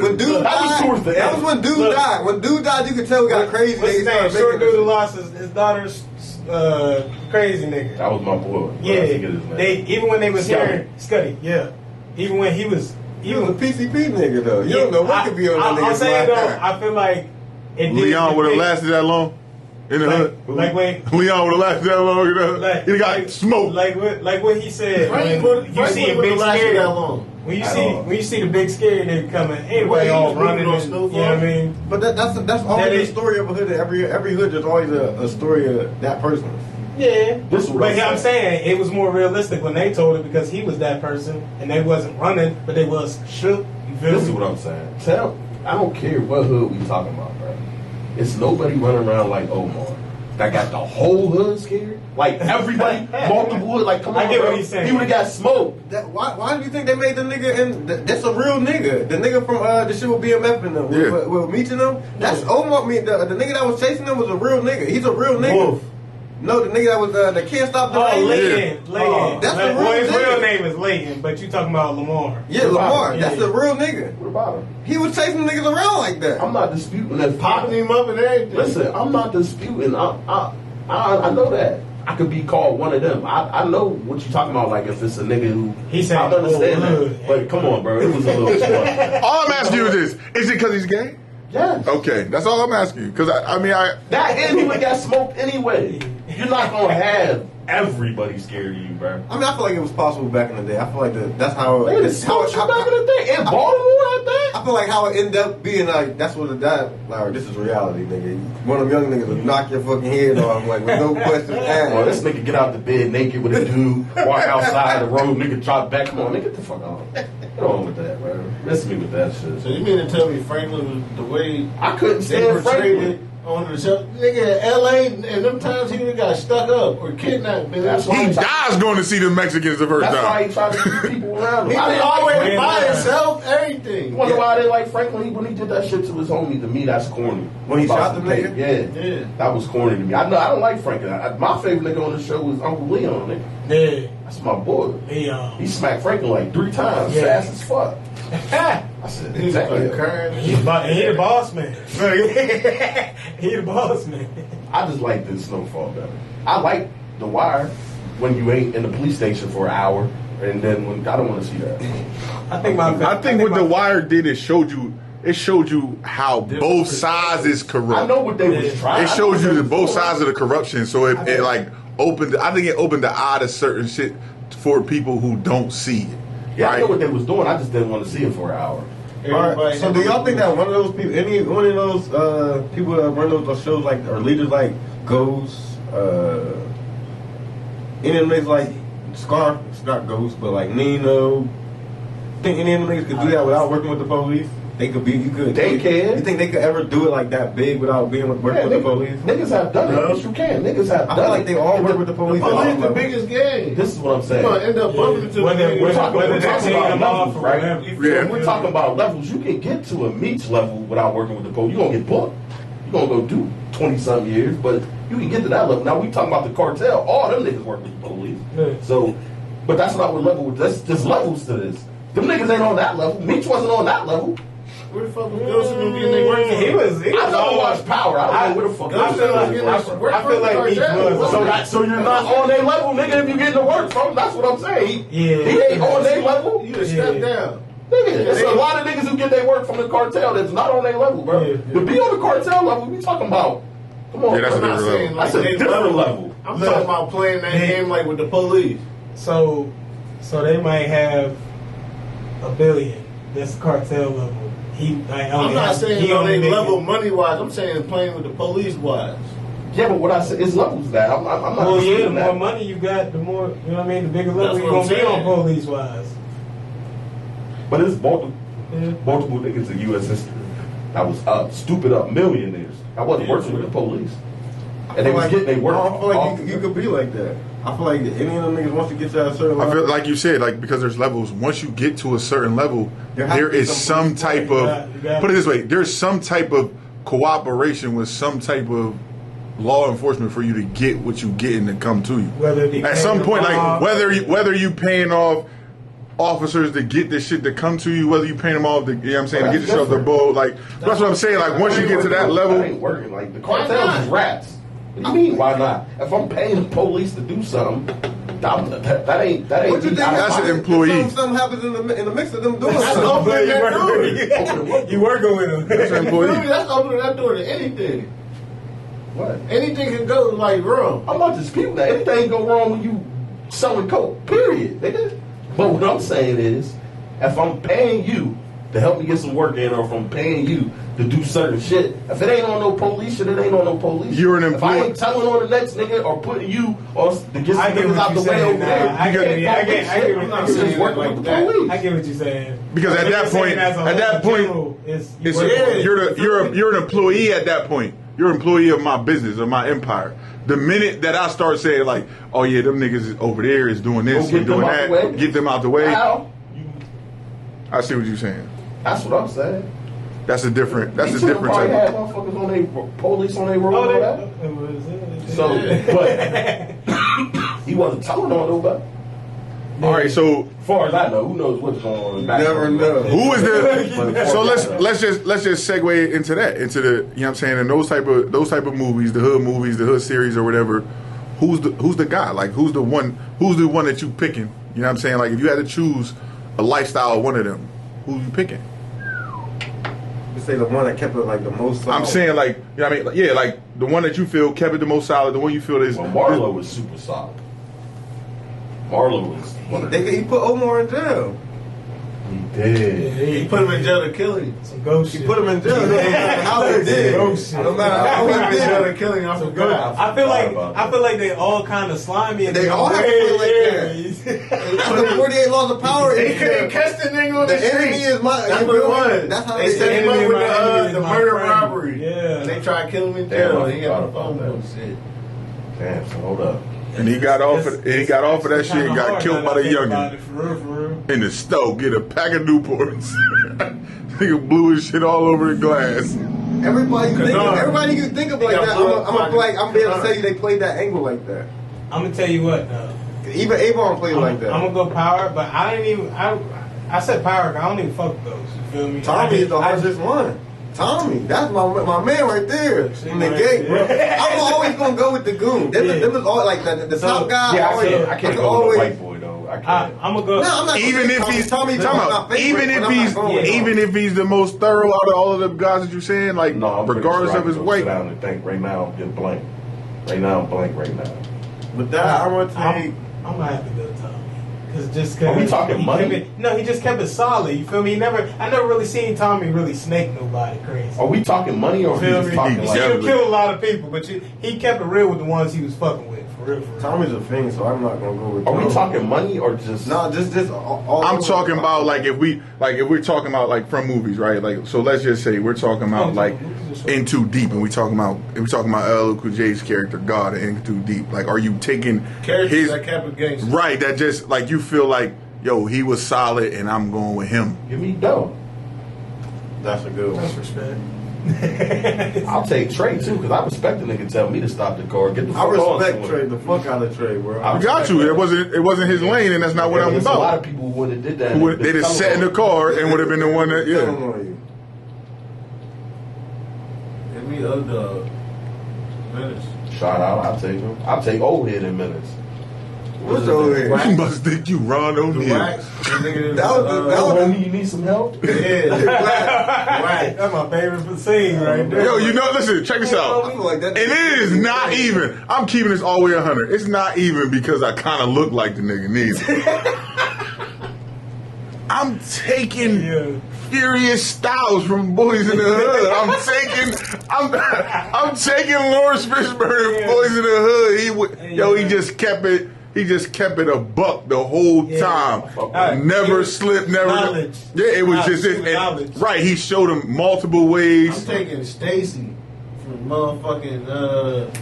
When dude That was died, towards the that end. was when dude Look. died. When dude died, you could tell it got crazy. What's his They name? started Short making dude who this- lost his daughter's crazy nigga. That was my boy. Yeah, I forget his name. they even when they was Scuddy. hearing Scuddy, yeah, even when he was He was a PCP nigga though. You yeah, don't know what could be on that I'm nigga's saying though, mind. I feel like it Leon would have did- lasted that long in the hood. like when Leon would have lasted that long in the hood. like He got smoked. like what he said. Frank When would you see a big last scary, that long. when you At see all. when you see the big scary nigga coming, everybody he all was moving running. on And, you know Snowfall. what I mean? But that's always That the is- story of a hood. Every hood there's always a story of that person. Yeah, This is what but I'm I'm saying it was more realistic when they told it because he was that person and they wasn't running, but they was shook. You feel This is me? what I'm saying. I don't care what hood we talking about, bro. It's nobody running around like Omar that got the whole hood scared. Like everybody, multiple hood. Like come on, I get bro. what he's saying. He would have got smoked. Why do you think they made the nigga? And that's a real nigga. The nigga from the shit with BMF and them, Yeah. with meeting them. That's Omar. The nigga that was chasing them was a real nigga. He's a real nigga. Wolf. No, the nigga that was the can't stop the Oh, rain. Leighton. Oh, Leighton. that's the Well, real his nigga. real name is Leighton, but you talking about Lamar. Yeah, Lamar. Yeah. That's a real nigga. What about him? He was chasing niggas around like that. I'm not disputing that. Popping him up and everything. Listen, I'm not disputing. I know that. I could be called one of them. I know what you're talking about. Like if it's a nigga who He said I understand the whole hood. that. But come on, bro, it was a little much. All I'm asking you is this: is it because he's gay? Yes. Okay, that's all I'm asking you. Because I mean, That and he would got smoked anyway. You're not gonna have everybody scared of you, bro. I mean, I feel like it was possible back in the day. I feel like that's how. They just smoked you back in the day in Baltimore at that. I feel like how it ended up being like that's what it died. Like this is reality, nigga. One of them young niggas will knock your fucking head off, like with no questions Well, this asked. nigga get out the bed naked with a dude, walk outside the road, nigga drop back. Come on, nigga, get the fuck on. Get on with that, bro. Miss me with that shit. So you mean to tell me Franklin was the way I couldn't they stand portrayed Franklin. it on the show? Nigga, LA and them times he would got stuck up or kidnapped. Man. That's why he dies going to see the Mexicans the first That's why time. he tried to keep people around He him. I was didn't like always Franklin. by himself, everything. You wonder why I didn't like Franklin when he did that shit to his homie? To me, that's corny. When he shot About the nigga? Yeah. Yeah. That was corny to me. I don't like Franklin. My favorite nigga on the show was Uncle Leon, nigga. Yeah, That's my boy. he He smacked Franklin like 3 times, Yeah. fast as fuck. I said, He was exactly. like crying. he the boss man. He the boss man. I just like this Snowfall better. I like The Wire when you ain't in the police station for an hour, and then when I don't want to see that. I think what The Wire did is showed you how both sides is corrupt. I know what they was trying. It shows you the both sides of the corruption, so it like opened. I think it opened the eye to certain shit for people who don't see it. Yeah, I know right? what they was doing. I just didn't want to see it for an hour. All right, so do y'all think that one of those people, one of those people that run those shows like or leaders like Ghost, any of them niggas like Scarf, it's not Ghost, but like Nino. Think any of them niggas could do that without working with the police? They could be. You could. They can. You think they could ever do it like that big without being working with the police? Niggas have done it. No. Yes, you can. Niggas have I done feel like it. they all work with the police. Police the biggest gang. This is what I'm You saying. gonna end up bumping into Whether- the whether- niggas. whether We're they talking take about them off levels, or right? whatever. Yeah. We're talking about levels. You can get to a Meech level without working with the police. You're gonna get booked. You're gonna go do 20-something years, but you can get to that level. Now we talking about the cartel. All them niggas work with the police. Yeah. So, but that's not what level. That's just levels to this. Them niggas ain't on that level. Meech wasn't on that level. Where the fuck was Ghost and them getting their work from? He was I never watched Power. I don't know where the fuck. I feel like Meech was. So you're not on their level, nigga. If you getting the work from, that's what I'm saying. Yeah. He ain't on their level. You just step down. Nigga, there's a lot of niggas who get their work from the cartel that's not on their level, bro. Yeah. To be on the cartel level, we talking about. Come on, Yeah, that's bro. a I'm not different saying level. like That's a they different level. I'm Look, talking about playing that they- game like with the police. So they might have $1 billion. That's cartel level. I'm not saying on a level money wise. I'm saying playing with the police wise. Yeah, but what I said is levels that. I'm not. Well, yeah, the that. more money you got, the more, you know what I mean, the bigger level you're going to be on police wise. But it's multiple niggas in U.S. history that was stupid up millionaires. I wasn't working with the police. And they was getting their work. I feel like you could be like that. I feel like any of them niggas once you get to a certain level. I feel like you said, like, because there's levels. Once you get to a certain level, there is some type of, put it this way, there's some type of cooperation with some type of law enforcement for you to get what you get and to come to you. At some point, like whether you paying off officers to get this shit to come to you, whether you paying them off to, you know what I'm saying, to get yourself the boat, like that's what I'm saying. Like once you get to that level, that ain't working. Like the cartels is rats. What do you mean? Why not? If I'm paying the police to do something, that ain't. What you think? That's an employee. Something happens in the mix of them doing That's something. opening that door. You working with them. That's an employee. That's opening that door to anything. What? Anything can go like wrong. I'm not disputing that. Anything go wrong when you selling coke. Period, nigga. But what I'm saying is, if I'm paying you to help me get some work in, or if I'm paying you to do certain shit, if it ain't on no police shit, it ain't on no police. You're an If I employee. ain't telling on the next nigga or putting you or to get some niggas out the way over there, I get what you're saying. Because at that point, you're an employee at that point. You're an employee of my business, of my empire. The minute that I start saying like, oh yeah, them niggas is over there is doing this and doing that, get them out the way. How? I see what you're saying. That's what I'm saying. That's a different These type probably had of. motherfuckers on their police on their road and all that. So, but he wasn't telling on nobody. All right, so As far as I know, who knows what's going on? In the Never know. who is the? So let's just segue into that, into the, you know what I'm saying, and those type of movies, the hood series or whatever. Who's the guy? Like who's the one that you picking? You know what I'm saying? Like if you had to choose a lifestyle of one of them, who you picking? You say the one that kept it like the most solid. I'm saying like, you know what I mean? Like, yeah, like the one that you feel kept it the most solid, the one you feel is. Well, Marlo was super solid. Marlo was. He put Omar in jail. He did. He put him in jail to kill him. Some ghost shit. He put him in jail. No matter how he did. No matter how Put him in he jail did. to kill him. I forgot. I feel like they all kind of slimy. They all have to feel like that. The 48 laws of power. He couldn't catch the nigga on the The enemy street. is my. That's what it was. That's how they set him up with the murder robbery. Yeah. And they tried to kill him in Damn, jail. I He got the forgot phone about bill. Shit. Damn, so hold up. And he got off of that shit and got killed by the youngin. For real. In the stove, get a pack of Newports. Nigga blew his shit all over the glass. Everybody you think of like that. I'm being able to tell you they played that angle like that. I'm gonna tell you what though. Even Avon played like that. I'm gonna go power, but I said power. I don't even fuck with those. You feel me? Tommy is the hardest one. Tommy, that's my man right there in the gate, bro. I'm always gonna go with the goon. Them was all like the top guy. Yeah, I can't go always. with the white boy though. I can't. I'm gonna go. No, I'm not Even if he's even if he's the most thorough out of all of the guys that you're saying, like No, I'm regardless of his Sit weight. down and think. Right now, I'm getting blank. Right now, I'm blank. Right now. But that I'm gonna take. I'm gonna have to go Tommy. Cause Are we talking money? He just kept it solid. You feel me? I never really seen Tommy really snake nobody crazy. Are we talking money or are we Feel just me? talking He like? still killed a lot of people, but he kept it real with the ones he was fucking with. For real. Tommy's a fiend, so I'm not gonna go with. Are we Tommy. talking money or just? No, just all. I'm talking about like if we're talking about like from movies, right? Like so, let's just say we're talking about like In Too Deep, and we're talking about LL Cool J's character God in Too Deep. Like, are you taking Characters that kept it gangster. right? That just like you feel like, yo, he was solid, and I'm going with him. Give me dough. That's a good one. That's respect. I'll take Trey too, because I respect the nigga tell me to stop the car. Get the fuck I on respect somewhere. Trey, the fuck out of Trey, bro. I I got you. It wasn't his lane, and that's not what I'm There's a lot about. of people who would have did that. They just sat in the car and would have been the one that Telling yeah. on you. Give me other minutes. Shout out. I'll take him. I'll take old head in minutes. What's over here? You must think you Ron The O'Neal. wax. The nigga That was Homie, you need some help? Yeah. Wax. That's my favorite scene right there. Yo, you know, listen, check this out. I feel like that. And it is not even. I'm keeping this all the way 100. It's not even because I kind of look like the nigga neither. I'm taking Furious Styles from Boys in the Hood. I'm taking Lawrence Fishburne and Boys in the Hood. He just kept it. He just kept it a buck the whole time. Never slipped, never. Knowledge. Yeah, it was just it. Right, he showed him multiple ways. I'm taking Stacy from motherfucking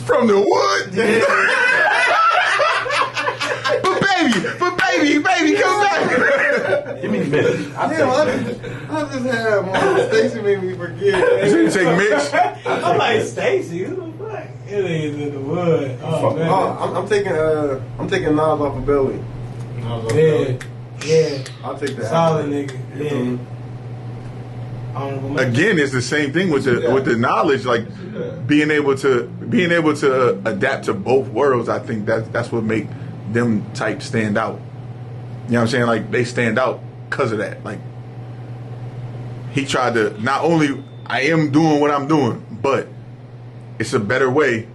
From the wood. But baby, come back. Give me Mitch. I just had Stacey made me forget. So you take Mitch? I'm like, Stacy, who the fuck? It is in the wood. Oh, man. I'm taking Nas off of Belly. Yeah. I'll take that. Solid nigga. Yeah. Again, it's the same thing with the knowledge, like being able to adapt to both worlds. I think that's what make them type stand out. You know what I'm saying? Like they stand out because of that. Like he tried to not only I am doing what I'm doing, but it's a better way.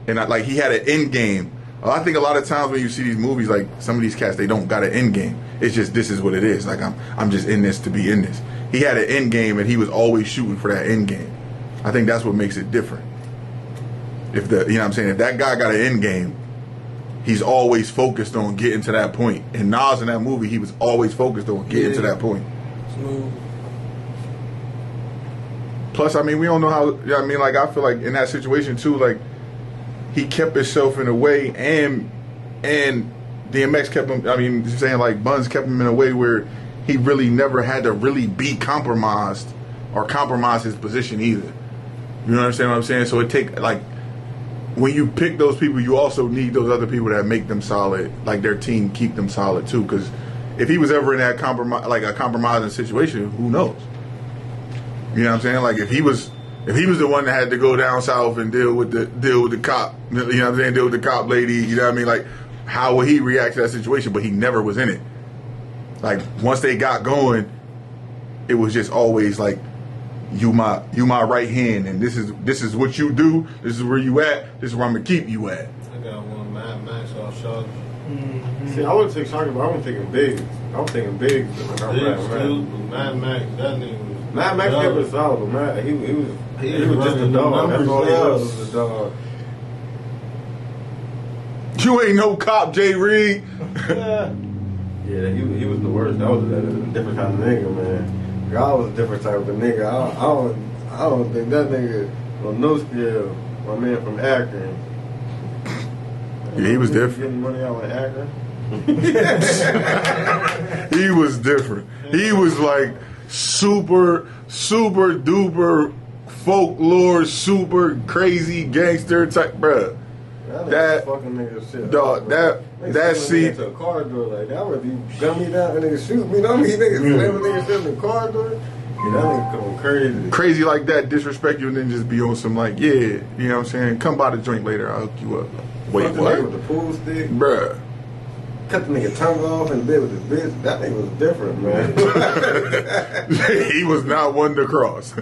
And like he had an end game. I think a lot of times when you see these movies, like some of these cats, they don't got an end game. It's just this is what it is. Like I'm just in this to be in this. He had an end game, and he was always shooting for that end game. I think that's what makes it different. You know what I'm saying? If that guy got an end game, he's always focused on getting to that point. And Nas in that movie, he was always focused on getting to that point. Smooth. Plus, I mean, we don't know how. You know what I mean, like I feel like in that situation too, like he kept himself in a way, and DMX kept him. I mean, saying like Buns kept him in a way where he really never had to really be compromised or compromise his position either. You understand what I'm saying? So it take like when you pick those people, you also need those other people that make them solid, like their team keep them solid too. Because if he was ever in that compromising situation, who knows? You know what I'm saying? Like if he was the one that had to go down south and deal with the cop, you know what I'm saying? Deal with the cop lady, you know what I mean? Like how would he react to that situation? But he never was in it. Like once they got going, it was just always like you my right hand, and this is what you do. This is where you at. This is where I'm gonna keep you at. I got one Mad Max off Shawty. See, I would take Shawty, but I wasn't thinking Biggs. I was thinking Biggs. Mad Max, that nigga was. Mad Max kept it solid, but man, he was just a dog. That's all he was a dog. You ain't no cop, Jay Reed. Yeah, he was the worst. That was a different kind of nigga, man. God was a different type of nigga. I don't think that nigga on no scale. My man from Akron. Yeah, he was different. Getting money out of Akron. He was different. He was like super duper folklore, super crazy gangster type, bruh. That fucking nigga shit. Dog, that scene. To a car door like that would be gun me down and nigga shoot me. Don't me niggas slam a nigga shit in the car door. Yeah, that nigga going crazy. Crazy like that, disrespect you, and then just be on some like, yeah, you know what I'm saying? Come by the joint later, I'll hook you up. Wait, what? With the pool stick, bruh. Cut the nigga tongue off and live with his bitch. That nigga was different, man. He was not one to cross.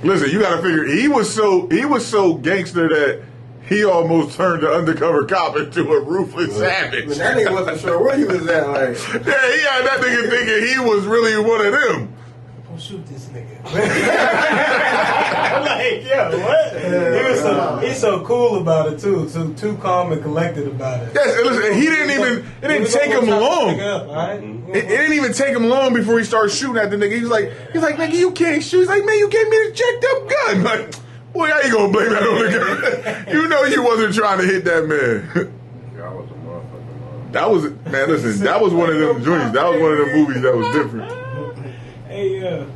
Listen, you gotta figure he was so gangster that he almost turned the undercover cop into a ruthless savage. Man, that nigga wasn't sure where he was at. Like, yeah, he had that nigga thinking he was really one of them. Don't shoot this nigga. I'm like, yo, what? He's so cool about it too. So too calm and collected about it. Yes, listen, it didn't take him long. It didn't even take him long before he started shooting at the nigga. He's like, nigga, you can't shoot. He's like, man, you gave me the jacked up gun. Like, boy, how you gonna blame that on the gun? You know you wasn't trying to hit that man. That was man. Listen, that was one of them joints. That was one of them movies that was different. Hey, yeah.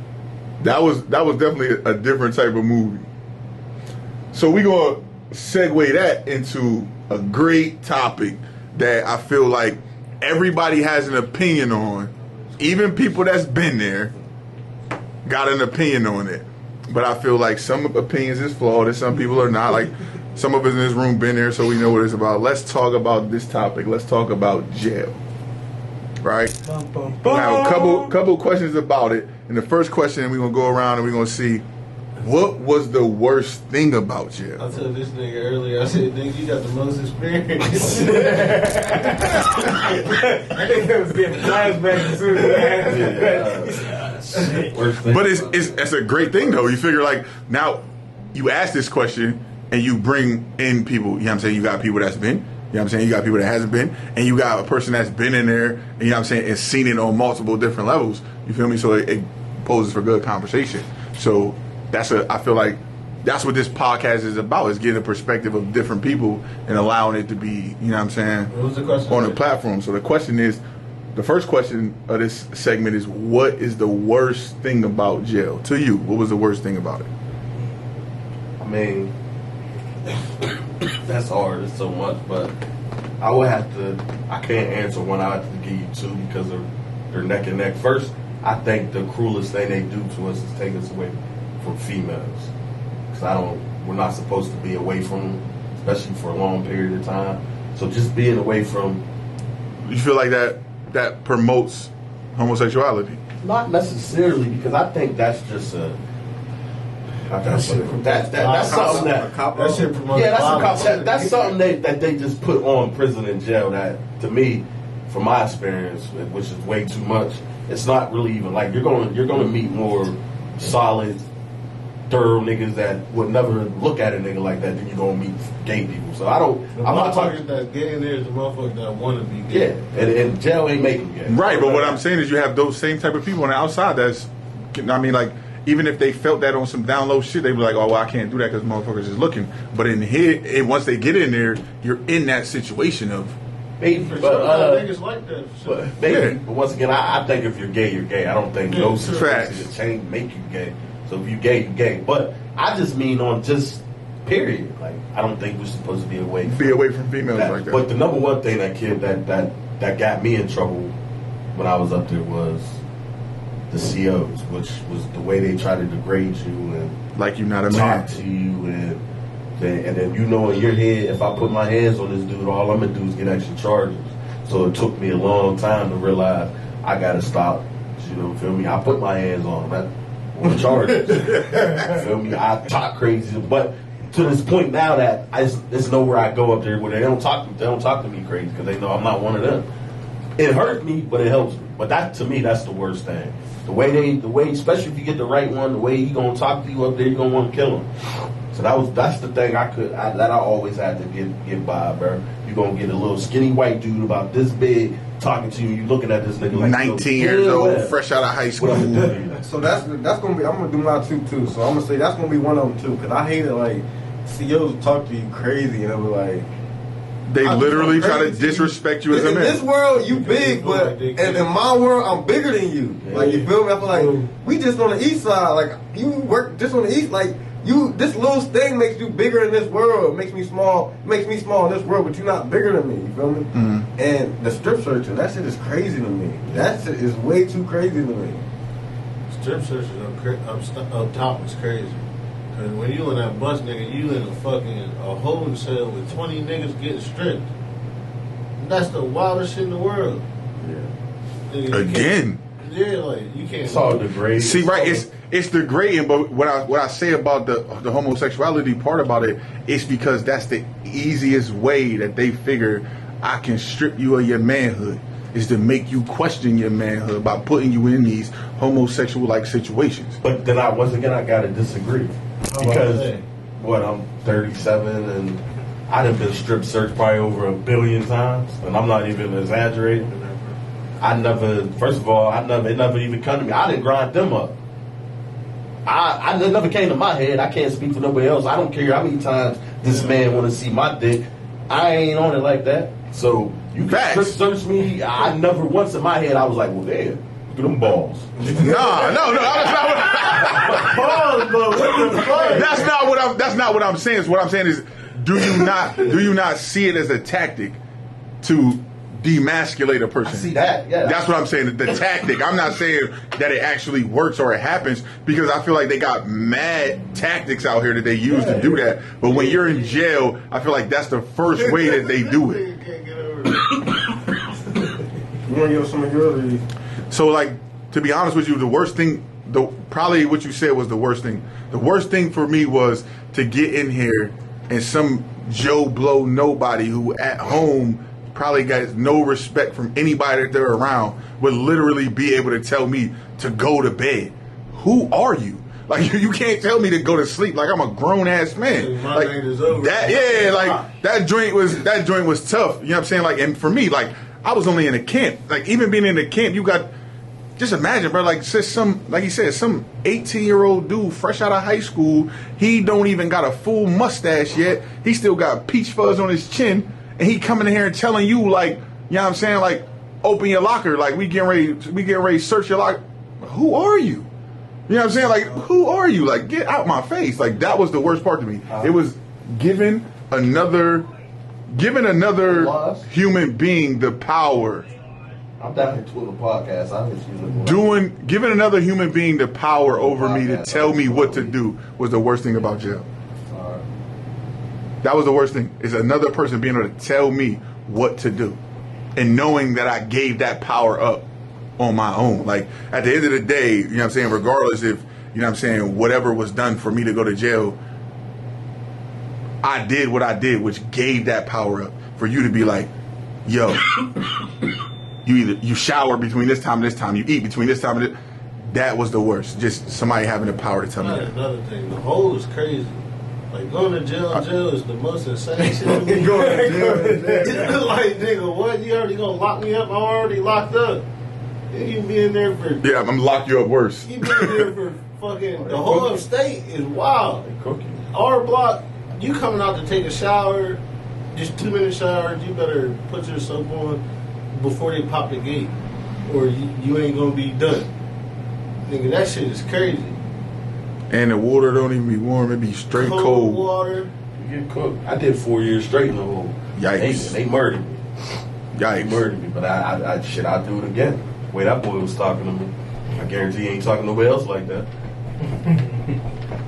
That was definitely a different type of movie. So we gonna segue that into a great topic that I feel like everybody has an opinion on. Even people that's been there got an opinion on it. But I feel like some opinions is flawed and some people are not. Like some of us in this room been there, so we know what it's about. Let's talk about this topic. Let's talk about jail. Right? Bum, bum, We have a bum. couple questions about it. And the first question, we're gonna go around and we're gonna see What was the worst thing about jail? I told this nigga earlier, I said, nigga, you got the most experience. I think it was getting flashbacks as soon as he Worst thing But about it's a great thing though. You figure like now you ask this question and you bring in people, you know what I'm saying? You got people that's been, you know what I'm saying? You got people that hasn't been, and you got a person that's been in there, and you know what I'm saying, and seen it on multiple different levels. You feel me? So it poses for good conversation. So I feel like that's what this podcast is about, is getting a perspective of different people and allowing it to be, you know what I'm saying, What was the question? on the platform. So the question is, the first question of this segment is, what is the worst thing about jail? To you, what was the worst thing about it? I mean, that's hard. It's so much, but I can't answer one. I have to give you two because they're neck and neck. First, I think the cruelest thing they do to us is take us away from females. Because we're not supposed to be away from them, especially for a long period of time. So just being away from. You feel like that promotes homosexuality? Not necessarily, because I think that's just that's something that That shit promotes violence. that's something that they just put on prison and jail. That, to me, from my experience, which is way too much, it's not really even like you're gonna meet more solid, thorough niggas that would never look at a nigga like that than you're gonna meet gay people. So I'm not talking. That get in there is the motherfucker that want to be gay. Yeah, and jail ain't making gay. Right, but what I'm saying is you have those same type of people on the outside that's, I mean, like, even if they felt that on some down low shit, they'd be like, oh, well, I can't do that because motherfuckers is looking. But in here, once they get in there, you're in that situation of, Maybe, For but, sure, niggas like that. For sure. But maybe, Yeah. but once again, I think if you're gay, you're gay. I don't think no Facts. situation change make you gay. So if you gay, you gay. But I just mean on just period. Like, I don't think we're supposed to be away from females that. like that. But the number one thing that got me in trouble when I was up there was the COs, which was the way they try to degrade you and like you're not a talk man. to you and then you know in your head, if I put my hands on this dude, all I'm gonna do is get extra charges. So it took me a long time to realize I gotta stop. You know, feel me? I put my hands on him. On the charges. Feel me? I talk crazy, but to this point now that it's nowhere I go up there where they don't talk to me crazy because they know I'm not one of them. It hurts me, but it helps me. But that, to me, that's the worst thing. The way, especially if you get the right one, the way he gonna talk to you up there, you gonna want to kill him. So that's the thing I always had to get by, bro. You gonna get a little skinny white dude about this big talking to you. You looking at this nigga like 19 years old, fresh out of high school. So that's gonna be. I'm gonna do my two too. So I'm gonna say that's gonna be one of them too. Cause I hate it like CEOs talk to you crazy and they be like. They literally try to disrespect you as a In man. this world, you big, but and in my world, I'm bigger than you. Like, you feel me? I feel like we just on the east side. Like, you work just on the east. Like, this little thing makes you bigger in this world. Makes me small in this world, but you're not bigger than me. You feel me? Mm-hmm. And the strip searching, that shit is crazy to me. That shit is way too crazy to me. Strip searches up top is crazy. Cause when you in that bus, nigga, you in a holding cell with 20 niggas getting stripped. That's the wildest shit in the world. Yeah. Nigga, Again. Yeah, like you can't. It's all degrading. See, right? It's degrading, but what I say about the homosexuality part about it is because that's the easiest way that they figure I can strip you of your manhood, is to make you question your manhood by putting you in these homosexual like situations. But then I gotta disagree. Because I'm 37 and I done been strip searched probably over 1 billion times, and I'm not even exaggerating. It never even come to me. I didn't grind them up. I never came to my head. I can't speak for nobody else. I don't care how many times this man want to see my dick. I ain't on it like that. So you can strip search me. I never once in my head I was like, well, damn, look at them balls. No, that's not what I'm saying. What I'm saying is, do you not see it as a tactic to demasculate a person? I see that, yeah. That's what I'm saying. The tactic. I'm not saying that it actually works or it happens, because I feel like they got mad tactics out here that they use to do that. But when you're in jail, I feel like that's the first way that they do it. You want to give us some of yours? So, like, to be honest with you, the worst thing probably what you said was the worst thing. The worst thing for me was to get in here and some Joe Blow nobody who at home probably got no respect from anybody that they're around would literally be able to tell me to go to bed. Who are you? Like, you can't tell me to go to sleep. Like, I'm a grown ass man. My like night is over. that joint was tough. You know what I'm saying? Like, and for me, like, I was only in a camp. Like, even being in the camp, you got, just imagine, bro. Like, like he said, some 18-year-old dude fresh out of high school. He don't even got a full mustache yet. He still got peach fuzz on his chin, and he coming in here and telling you, like, you know what I'm saying? Like, open your locker. Like, we getting ready to search your locker. Who are you? You know what I'm saying? Like, who are you? Like, get out my face. Like, that was the worst part to me. It was giving another human being the power. I'm definitely Twitter podcast. I was Giving another human being the power over me to tell me what to do was the worst thing about jail. That was the worst thing. Is another person being able to tell me what to do, and knowing that I gave that power up on my own. Like, at the end of the day, you know what I'm saying, regardless if, you know what I'm saying, whatever was done for me to go to jail, I did what I did, which gave that power up for you to be like, yo, you shower between this time and this time, you eat between this time and this. That was the worst. Just somebody having the power to tell me that. Another thing, the hole is crazy. Like, going to jail is the most insane shit. Going to jail. Like, nigga, what? You already gonna lock me up? I'm already locked up. You be in there for... Yeah, I'm gonna lock you up worse. You be in there for fucking... The whole upstate is wild. Our block, you coming out to take a shower, just 2-minute showers, you better put your soap on before they pop the gate, or you ain't gonna be done. Nigga, that shit is crazy. And the water don't even be warm, it be straight cold. Water. You get cooked. I did 4 years straight in the hole. Yikes. They murdered me. They Yikes. murdered me, but I'd do it again. The way that boy was talking to me, I guarantee he ain't talking to nobody else like that.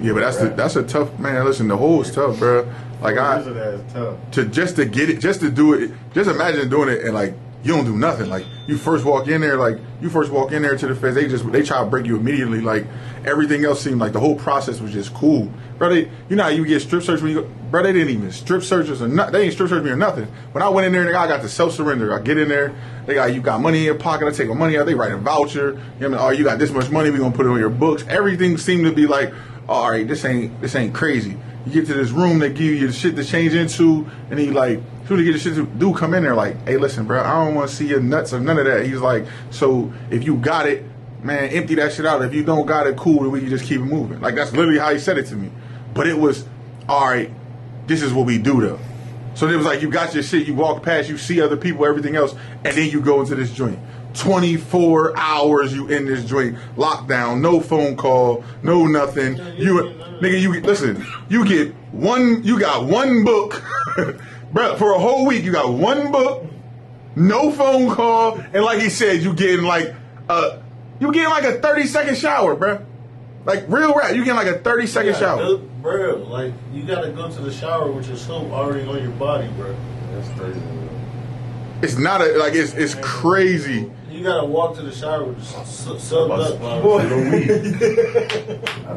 Yeah, but that's a tough, man. Listen, the hole is tough, bro. Like, That's tough. to get it, just to do it, just imagine doing it and like you don't do nothing. Like, you first walk in there to the feds, they try to break you immediately. Like, everything else seemed like the whole process was just cool, bro. You know how you get strip searched when you go, bro? They didn't even strip search us or nothing. They ain't strip search me or nothing. When I went in there, I got the self surrender. I get in there, you got money in your pocket. I take my money out. They write a voucher. You know what I mean? Oh, you got this much money. We gonna put it on your books. Everything seemed to be like, all right, this ain't crazy. You get to this room, they give you the shit to change into, and he like, who to get the shit to do? Come in there like, hey, listen, bro, I don't want to see your nuts or none of that. He's like, so if you got it, man, empty that shit out. If you don't got it, cool, then we can just keep it moving. Like, that's literally how he said it to me. But it was, all right, this is what we do though. So it was like, you got your shit, you walk past, you see other people, everything else, and then you go into this joint. 24 hours you in this joint, lockdown, no phone call, no nothing. Listen, you got one book, bro, for a whole week, you got one book, no phone call, and like he said, you getting like a 30-second shower, bro. Like, real rap, you getting like a 30-second shower. Bro, like, you gotta go to the shower with your soap already on your body, bro. That's crazy. It's not it's crazy. You gotta walk to the shower with soap up. Boy. I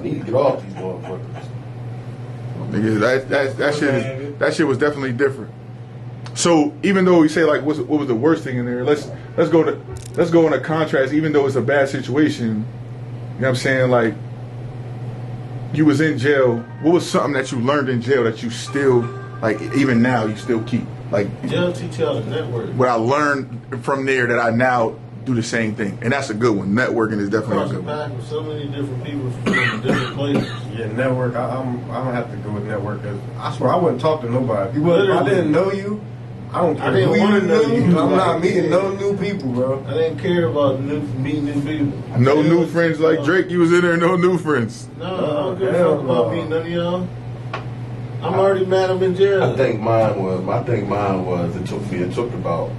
need to get off these motherfuckers. Nigga, that shit was definitely different. So even though we say like what was the worst thing in there, let's go in a contrast. Even though it's a bad situation, you know what I'm saying? Like, you was in jail. What was something that you learned in jail that you still, like, even now you still keep? Like, jail teach you how to network. What I learned from there that I now do the same thing, and that's a good one. Networking is definitely a good one. Cross the path with so many different people from different places. Yeah, network. I'm gonna have to go with network. Cause I swear I wouldn't talk to nobody. If I didn't know you, I don't care. I didn't want to know you. I'm not meeting no new people, bro. I didn't care about meeting new people. No new friends like Drake. You was in there, no new friends. No, I don't give a fuck about meeting none of y'all. I'm already mad I'm in jail. I think mine was, it took about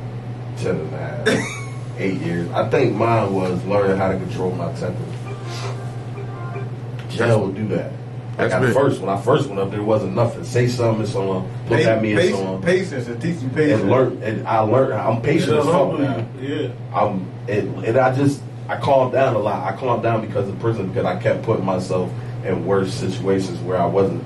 10 and a half, 8 years. I think mine was learning how to control my temper. Jail will do that. Like when I first went up there, wasn't nothing. Say something, someone look at me and someone. Patience, it teach you patience. And I learned, I'm patient as fuck now. Yeah. I calmed down a lot. I calmed down because of prison, because I kept putting myself in worse situations where I wasn't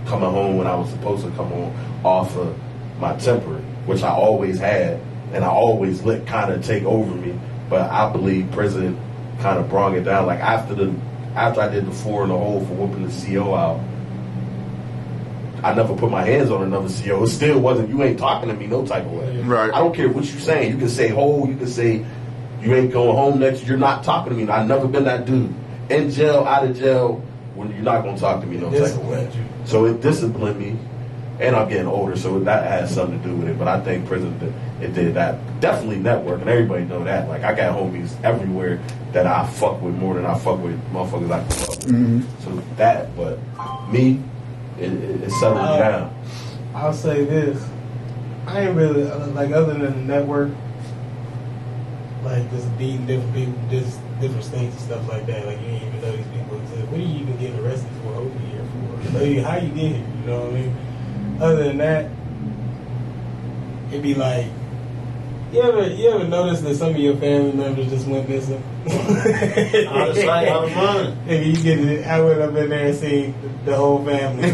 coming home when I was supposed to come home off of my temper, which I always had, and I always let kind of take over me. But I believe prison kind of brought it down. Like after I did the 4 in the hole for whooping the CO out, I never put my hands on another CO. It still wasn't, you ain't talking to me no type of way. Right. I don't care what you saying. You can say hole, you can say you ain't going home next, you're not talking to me. I've never been that dude. In jail, out of jail, when you're not going to talk to me no type of way. So it disciplined me, and I'm getting older, so that has something to do with it. But I think prison, it did that. Definitely networking, everybody know that. Like, I got homies everywhere that I fuck with more than I fuck with motherfuckers I can fuck with. Mm-hmm. So that, but me, it settled me down. I'll say this. I ain't really, like, other than the network, like, just beating different people, just different states and stuff like that. Like, you ain't even know these people exist. What are you even getting arrested for? What are you here for? Like, how you get here? You know what I mean? Other than that, it'd be like, you ever notice that some of your family members just went missing? Out of sight, out of mind. If you get it, I went up in there and seen the whole family.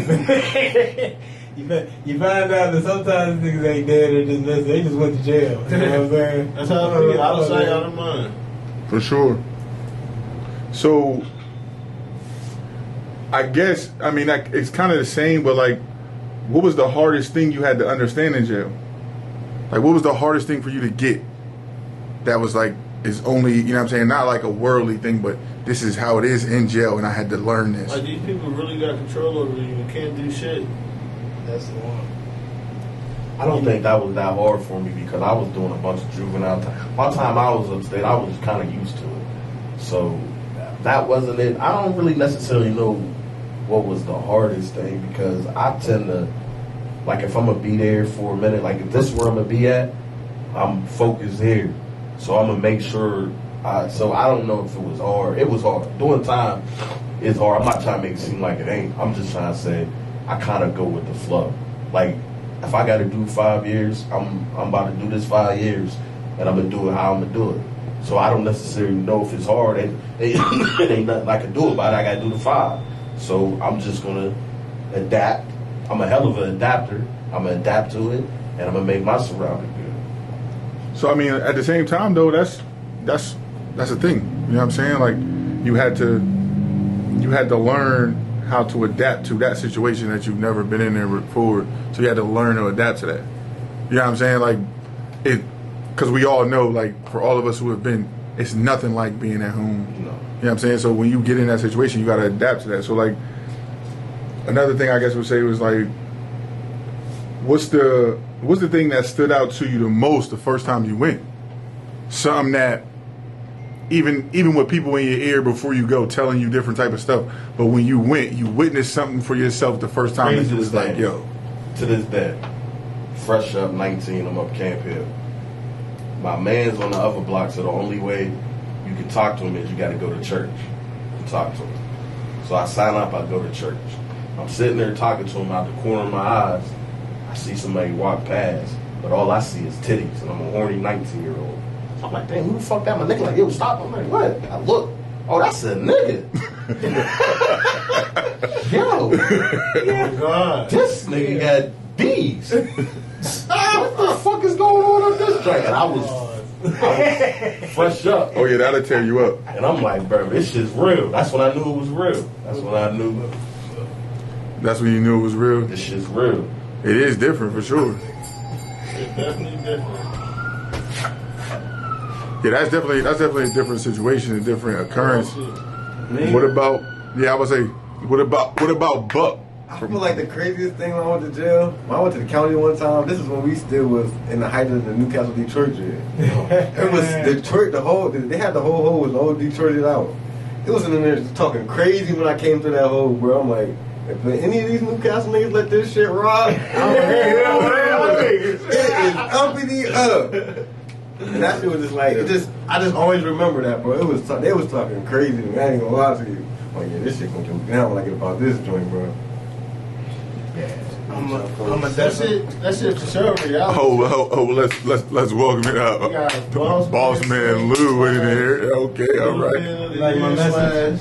You find out that sometimes niggas ain't dead or just missing. They just went to jail. You know what I'm saying? That's how it be. Out of sight, out of mind. For sure. So, I guess, I mean, it's kind of the same, but like, what was the hardest thing you had to understand in jail? Like, what was the hardest thing for you to get that was like, is only, you know what I'm saying, not like a worldly thing, but this is how it is in jail, and I had to learn this. Like, these people really got control over you. You can't do shit. That's the one. I don't think that was that hard for me because I was doing a bunch of juvenile time. By the time I was upstate, I was kind of used to it. So that wasn't it. I don't really necessarily know what was the hardest thing because I tend to, like, if I'm going to be there for a minute, like if this is where I'm going to be at, I'm focused here. So I'm going to make sure. So I don't know if it was hard. It was hard. Doing time is hard. I'm not trying to make it seem like it ain't. I'm just trying to say I kind of go with the flow. Like, if I got to do 5 years, I'm about to do this 5 years, and I'm going to do it how I'm going to do it. So I don't necessarily know if it's hard. It ain't nothing I can do about it. I got to do the 5. So I'm just going to adapt. I'm a hell of an adapter. I'm going to adapt to it, and I'm going to make my surroundings good. So, I mean, at the same time, though, that's the thing. You know what I'm saying? Like, you had to learn how to adapt to that situation that you've never been in there before. So you had to learn to adapt to that. You know what I'm saying? Like, because we all know, like, for all of us who have been, it's nothing like being at home. No. You know what I'm saying? So when you get in that situation, you got to adapt to that. So, like, another thing I guess we'd say was, like, what's the thing that stood out to you the most the first time you went? Something that even with people in your ear before you go telling you different type of stuff, but when you went, you witnessed something for yourself the first time and you was like, yo. To this day, fresh up 19, I'm up Camp Hill. My man's on the other block, so the only way you can talk to him is you got to go to church and talk to him. So I sign up, I go to church. I'm sitting there talking to him out the corner of my eyes. I see somebody walk past, but all I see is titties, and I'm a horny 19-year-old. So I'm like, damn, who the fuck that? My nigga like, yo, stop. I'm like, what? I look. Oh, that's a nigga. Yo. Oh, God. This nigga got D's. What the fuck is going on this joint? And I was fresh up. Oh yeah, that'll tear you up. And I'm like, bro, this shit's real. That's when I knew it was real. That's when I knew That's when you knew it was real. this shit's real. It is different for sure. It's definitely different. Yeah, that's definitely a different situation, a different occurrence. Me? What about? Yeah, I would say. What about Buck? I feel like the craziest thing when I went to jail, when I went to the county one time, this is when we still was in the height of the Newcastle Detroit jail. It was Detroit, they had the whole hole was old Detroited out. It was in there just talking crazy when I came through that hole, bro. I'm like, if any of these Newcastle niggas let this shit rock, it is uppity up. And that shit was just like, I just always remember that, bro. They was talking crazy, man. I ain't gonna lie to you. Like, yeah, this shit gonna go down when I get about this joint, bro. Yeah. That's it for sure. Reality. Let's welcome it out. We got Boss man Lou in here. Okay, all right. Like my message.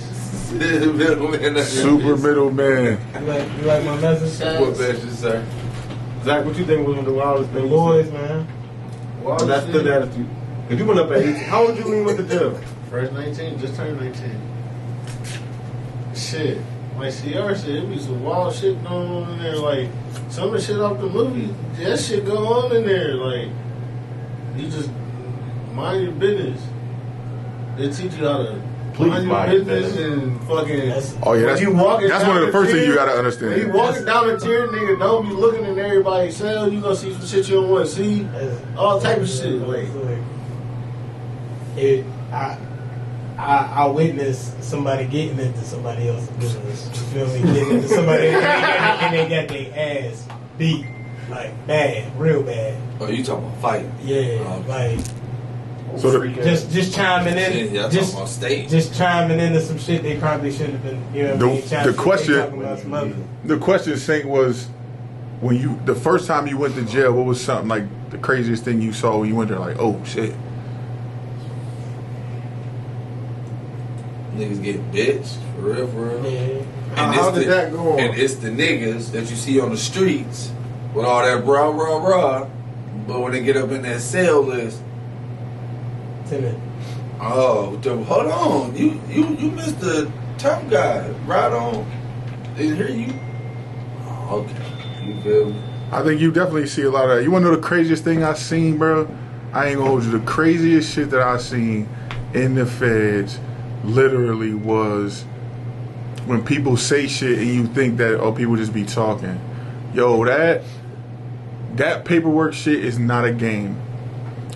Super middleman. You like my message? What message, sir? Zach, what you think was the wildest thing? The boys, man. Well, that's the attitude. Cause you went up at 18. How old you when you went to jail? First 19, just turned 19. Shit. Like Sierra said, it be some wild shit going on in there. Like, some of the shit off the movie, that shit go on in there. Like, you just mind your business. They teach you how to mind your business and fucking. Oh yeah, that's one of the first things you gotta When understand. you walking down the tier, nigga, don't be looking in everybody's cell. You gonna see some shit you don't want to see. All type of shit. Like, I witnessed somebody getting into somebody else's business. You feel me? Getting into somebody and they got their ass beat. Like, bad. Real bad. Oh, you talking about fighting? Yeah. Like, So just chiming in. Shit, y'all talking about stage. Just chiming into some shit they probably shouldn't have been. You know what I mean? the question, Saint, was when you the first time you went to jail. What was something like the craziest thing you saw when you went there? Like, oh shit. Niggas get bitched, for real, for real. Yeah. How did that go on? And it's the niggas that you see on the streets with all that rah, but when they get up in that cell list, Timid. oh, hold on, you missed the tough guy, right on. Didn't hear you. Oh, okay, you feel me? I think you definitely see a lot of that. You want to know the craziest thing I seen, bro? I ain't gonna hold you. The craziest shit that I seen in the feds literally was when people say shit and you think that, oh, people just be talking. Yo, that paperwork shit is not a game.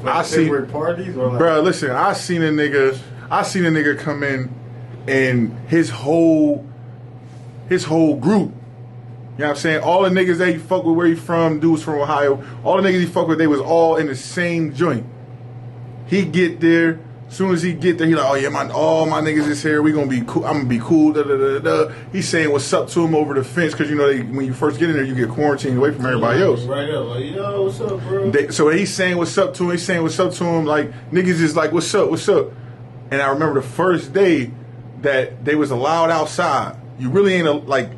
I see parties or like, bro, listen, I seen a nigga come in and his whole group. You know what I'm saying? All the niggas that he fuck with, where he from, dudes from Ohio, all the niggas he fuck with, they was all in the same joint. He get there, soon as he get there, he like, oh yeah, all my niggas is here. We gonna be cool. I'm gonna be cool. Da, da, da, da. He's saying what's up to him over the fence because you know when you first get in there, you get quarantined away from everybody else. right up, like, yo, what's up, bro? So he's saying what's up to him. He's saying what's up to him. Like niggas is like, what's up, what's up? And I remember the first day that they was allowed outside. You really ain't like.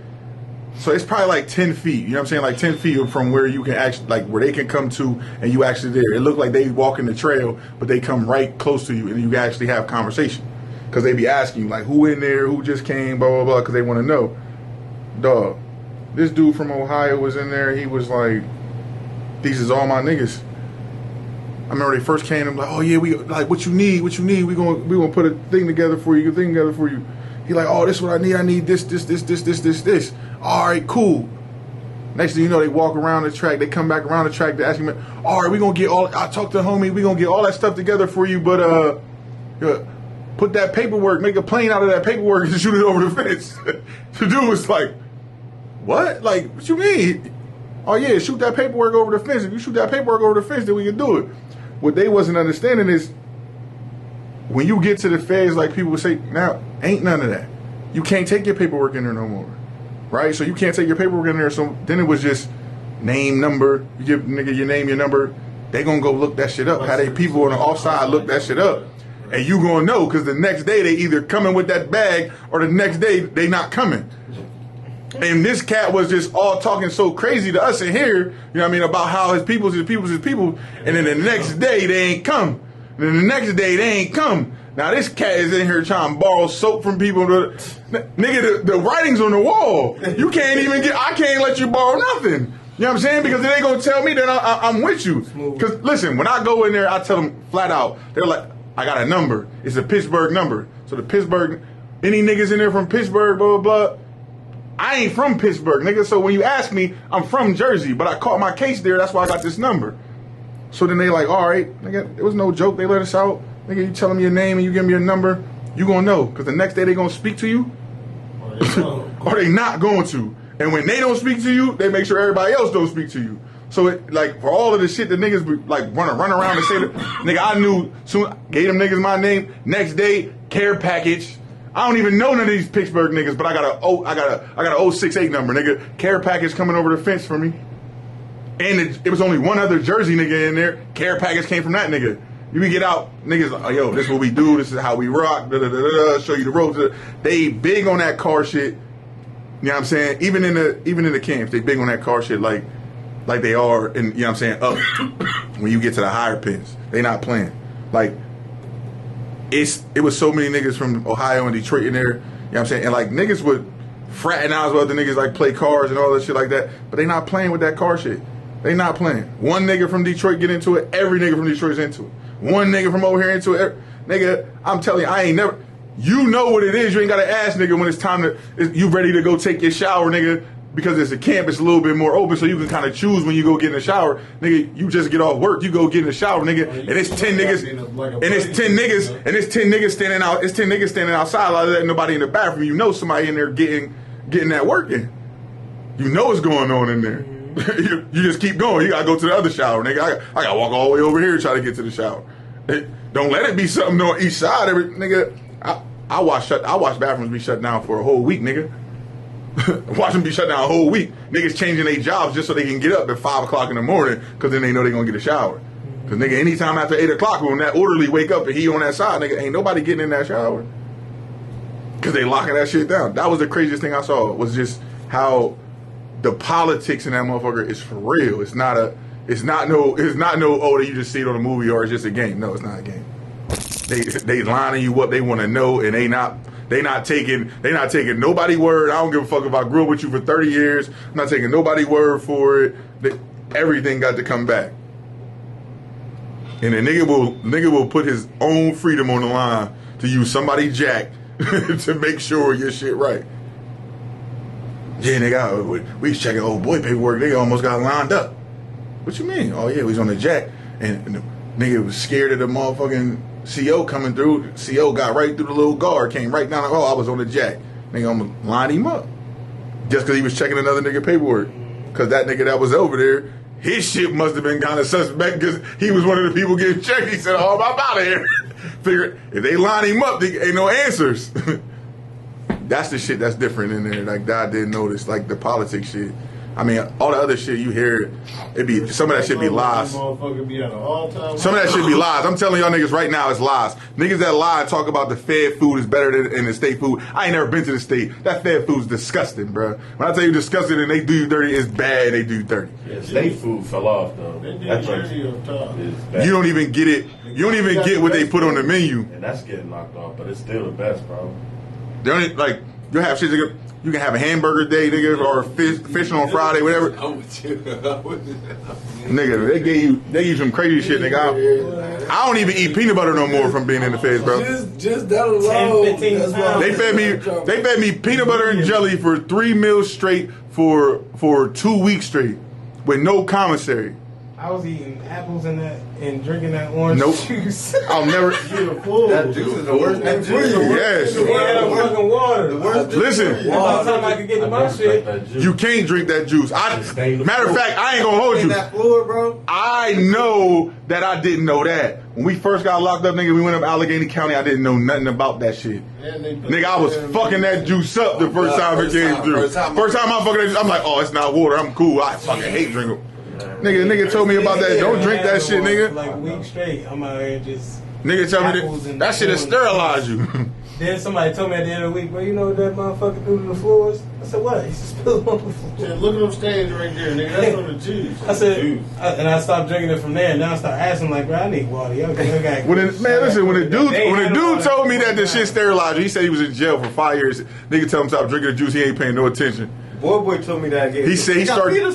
So it's probably like 10 feet, you know what I'm saying? Like 10 feet from where you can actually, like where they can come to and you actually there. It looked like they walking the trail, but they come right close to you and you can actually have conversation. Because they be asking you, like, who in there, who just came, blah, blah, blah, because they want to know. Dog, this dude from Ohio was in there. He was like, these is all my niggas. I remember they first came and like, oh yeah, we like, what you need? We gonna put a thing together for you, He like, oh, this is what I need. I need this. All right, cool. Next thing you know, they walk around the track. They come back around the track. They ask me, all right, we gonna get all. I talked to the homie. We gonna get all that stuff together for you. But put that paperwork, make a plane out of that paperwork, and shoot it over the fence. The dude was like, what? Like, what you mean? Oh yeah, shoot that paperwork over the fence. If you shoot that paperwork over the fence, then we can do it. What they wasn't understanding is when you get to the feds, like people would say, now ain't none of that. You can't take your paperwork in there no more. Right? So you can't take your paperwork in there. So then it was just name, number. You give nigga your name, your number. They gonna go look that shit up. How they people on the offside look that shit up. And you gonna know because the next day they either coming with that bag or the next day they not coming. And this cat was just all talking so crazy to us in here, you know what I mean, about how his people's his people. And then the next day they ain't come. And then the next day they ain't come. Now this cat is in here trying to borrow soap from people. Nigga, the writing's on the wall. You can't even I can't let you borrow nothing. You know what I'm saying? Because they ain't gonna tell me that I'm with you. Because listen, when I go in there, I tell them flat out, they're like, I got a number. It's a Pittsburgh number. So the Pittsburgh, any niggas in there from Pittsburgh, blah, blah, blah. I ain't from Pittsburgh, nigga. So when you ask me, I'm from Jersey, but I caught my case there. That's why I got this number. So then they like, all right, nigga, it was no joke. They let us out. Nigga, you tell them your name and you give me your number, you gonna know. Because the next day they gonna speak to you, or they not going to. And when they don't speak to you, they make sure everybody else don't speak to you. So it, like for all of the shit that niggas be like run around and say that, nigga, I knew soon, gave them niggas my name. Next day, care package. I don't even know none of these Pittsburgh niggas, but I got a 068 number, nigga. Care package coming over the fence for me. And it was only one other Jersey nigga in there. Care package came from that nigga. You can get out, niggas like, oh, yo, this is what we do, this is how we rock, show you the ropes. They big on that car shit. You know what I'm saying? Even in the camps, they big on that car shit like they are in, you know what I'm saying, up when you get to the higher pins. They not playing. Like it was so many niggas from Ohio and Detroit in there, you know what I'm saying? And like niggas would fraternize with other niggas, like play cars and all that shit like that, but they not playing with that car shit. They not playing. One nigga from Detroit get into it, every nigga from Detroit's into it. One nigga from over here into it, nigga, I'm telling you, I ain't never, you know what it is, you ain't gotta ask nigga when it's time to, you ready to go take your shower, nigga, because it's a camp, it's a little bit more open, so you can kind of choose when you go get in the shower. Nigga, you just get off work, you go get in the shower, nigga, and it's 10 niggas, and it's 10 niggas standing out, it's 10 niggas standing outside, like letting nobody in the bathroom. You know somebody in there getting that work in. You know what's going on in there. You just keep going. You gotta go to the other shower, nigga. I gotta walk all the way over here to try to get to the shower. Don't let it be something on each side. Nigga, I watch bathrooms be shut down for a whole week, nigga. Watch them be shut down a whole week. Niggas changing their jobs just so they can get up at 5 o'clock in the morning because then they know they gonna get a shower. Because nigga, anytime after 8 o'clock when that orderly wake up and he on that side, nigga, ain't nobody getting in that shower. Because they locking that shit down. That was the craziest thing I saw, was just how the politics in that motherfucker is for real. It's not no oh, you just see it on a movie or it's just a game. No, it's not a game. They lining you up, they want to know, and they not taking nobody word. I don't give a fuck if I grew up with you for 30 years. I'm not taking nobody word for it. Everything got to come back. And a nigga will put his own freedom on the line to use somebody jack to make sure your shit right. Yeah, nigga, we was checking old boy paperwork. Nigga almost got lined up. What you mean? Oh yeah, we was on the jack, and the nigga was scared of the motherfucking CO coming through. CO got right through the little guard, came right down. Oh, I was on the jack. Nigga almost lined him up just because he was checking another nigga paperwork. Because that nigga that was over there, his shit must have been kind of suspect because he was one of the people getting checked. He said, "Oh, I'm out of here." Figured if they line him up, there ain't no answers. That's the shit that's different in there. Like that I didn't notice. Like the politics shit. I mean, all the other shit you hear, some of that shit be lies. Some of that shit be lies. I'm telling y'all niggas right now, it's lies. Niggas that lie and talk about the Fed food is better than the state food. I ain't never been to the state. That Fed food's disgusting, bro. When I tell you disgusting and they do you dirty, it's bad. They do you dirty. Yeah, state food fell off though. That joint you don't even get it. You don't even get what they put on the menu. And that's getting knocked off, but it's still the best, bro. They only like you have shit. You can have a hamburger day, nigga, or fishing on Friday, whatever. I'm with you. Nigga, they gave you some crazy shit, nigga. I don't even eat peanut butter no more from being in the Feds, bro. Just that alone. 10, 15 pounds. They fed me peanut butter and jelly for 3 meals straight for 2 weeks straight with no commissary. I was eating apples and drinking that orange juice. I'll never. That juice is the worst thing for you. Yes. Yeah, fucking water. Listen. By the time I could get to my shit. You can't drink that juice. Matter of fact, I ain't gonna hold you. That fluid, bro. I know that I didn't know that. When we first got locked up, nigga, we went up Allegheny County. I didn't know nothing about that shit. Nigga, I was fucking that juice up the first time it came through. First time I fucking that juice, I'm like, oh, it's not water. I'm cool. I fucking hate drinking. Nigga told me about that. Don't drink that shit, nigga. Like a week straight, I'm out here just. Nigga tell me that shit will sterilize you. Then somebody told me at the end of the week, bro, you know what that motherfucker do to the floors? I said, what? He spilled on the floor. Look at them stains right there, nigga. That's on the juice. I said, and I stopped drinking it from there. And now I started asking, like, bro, I need water. Yo, when the dude told me that the shit sterilized you, he said he was in jail for 5 years. Nigga tell him stop drinking the juice. He ain't paying no attention. Boy told me that. He said he started. He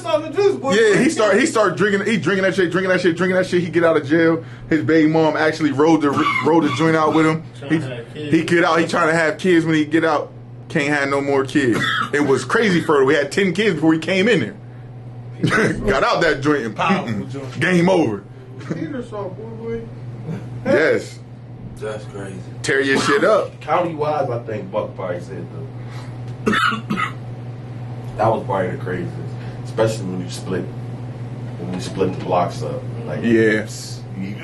started drinking. He drinking that shit. He get out of jail. His baby mom actually rode the joint out with him. He get out. He trying to have kids when he get out. Can't have no more kids. It was crazy for him. We had 10 kids before he came in there. Got out that joint and game over. Yes. That's crazy. Tear your shit up. County-wise, I think Buck probably said that was probably the craziest, especially when you split the blocks up. Like, yes. You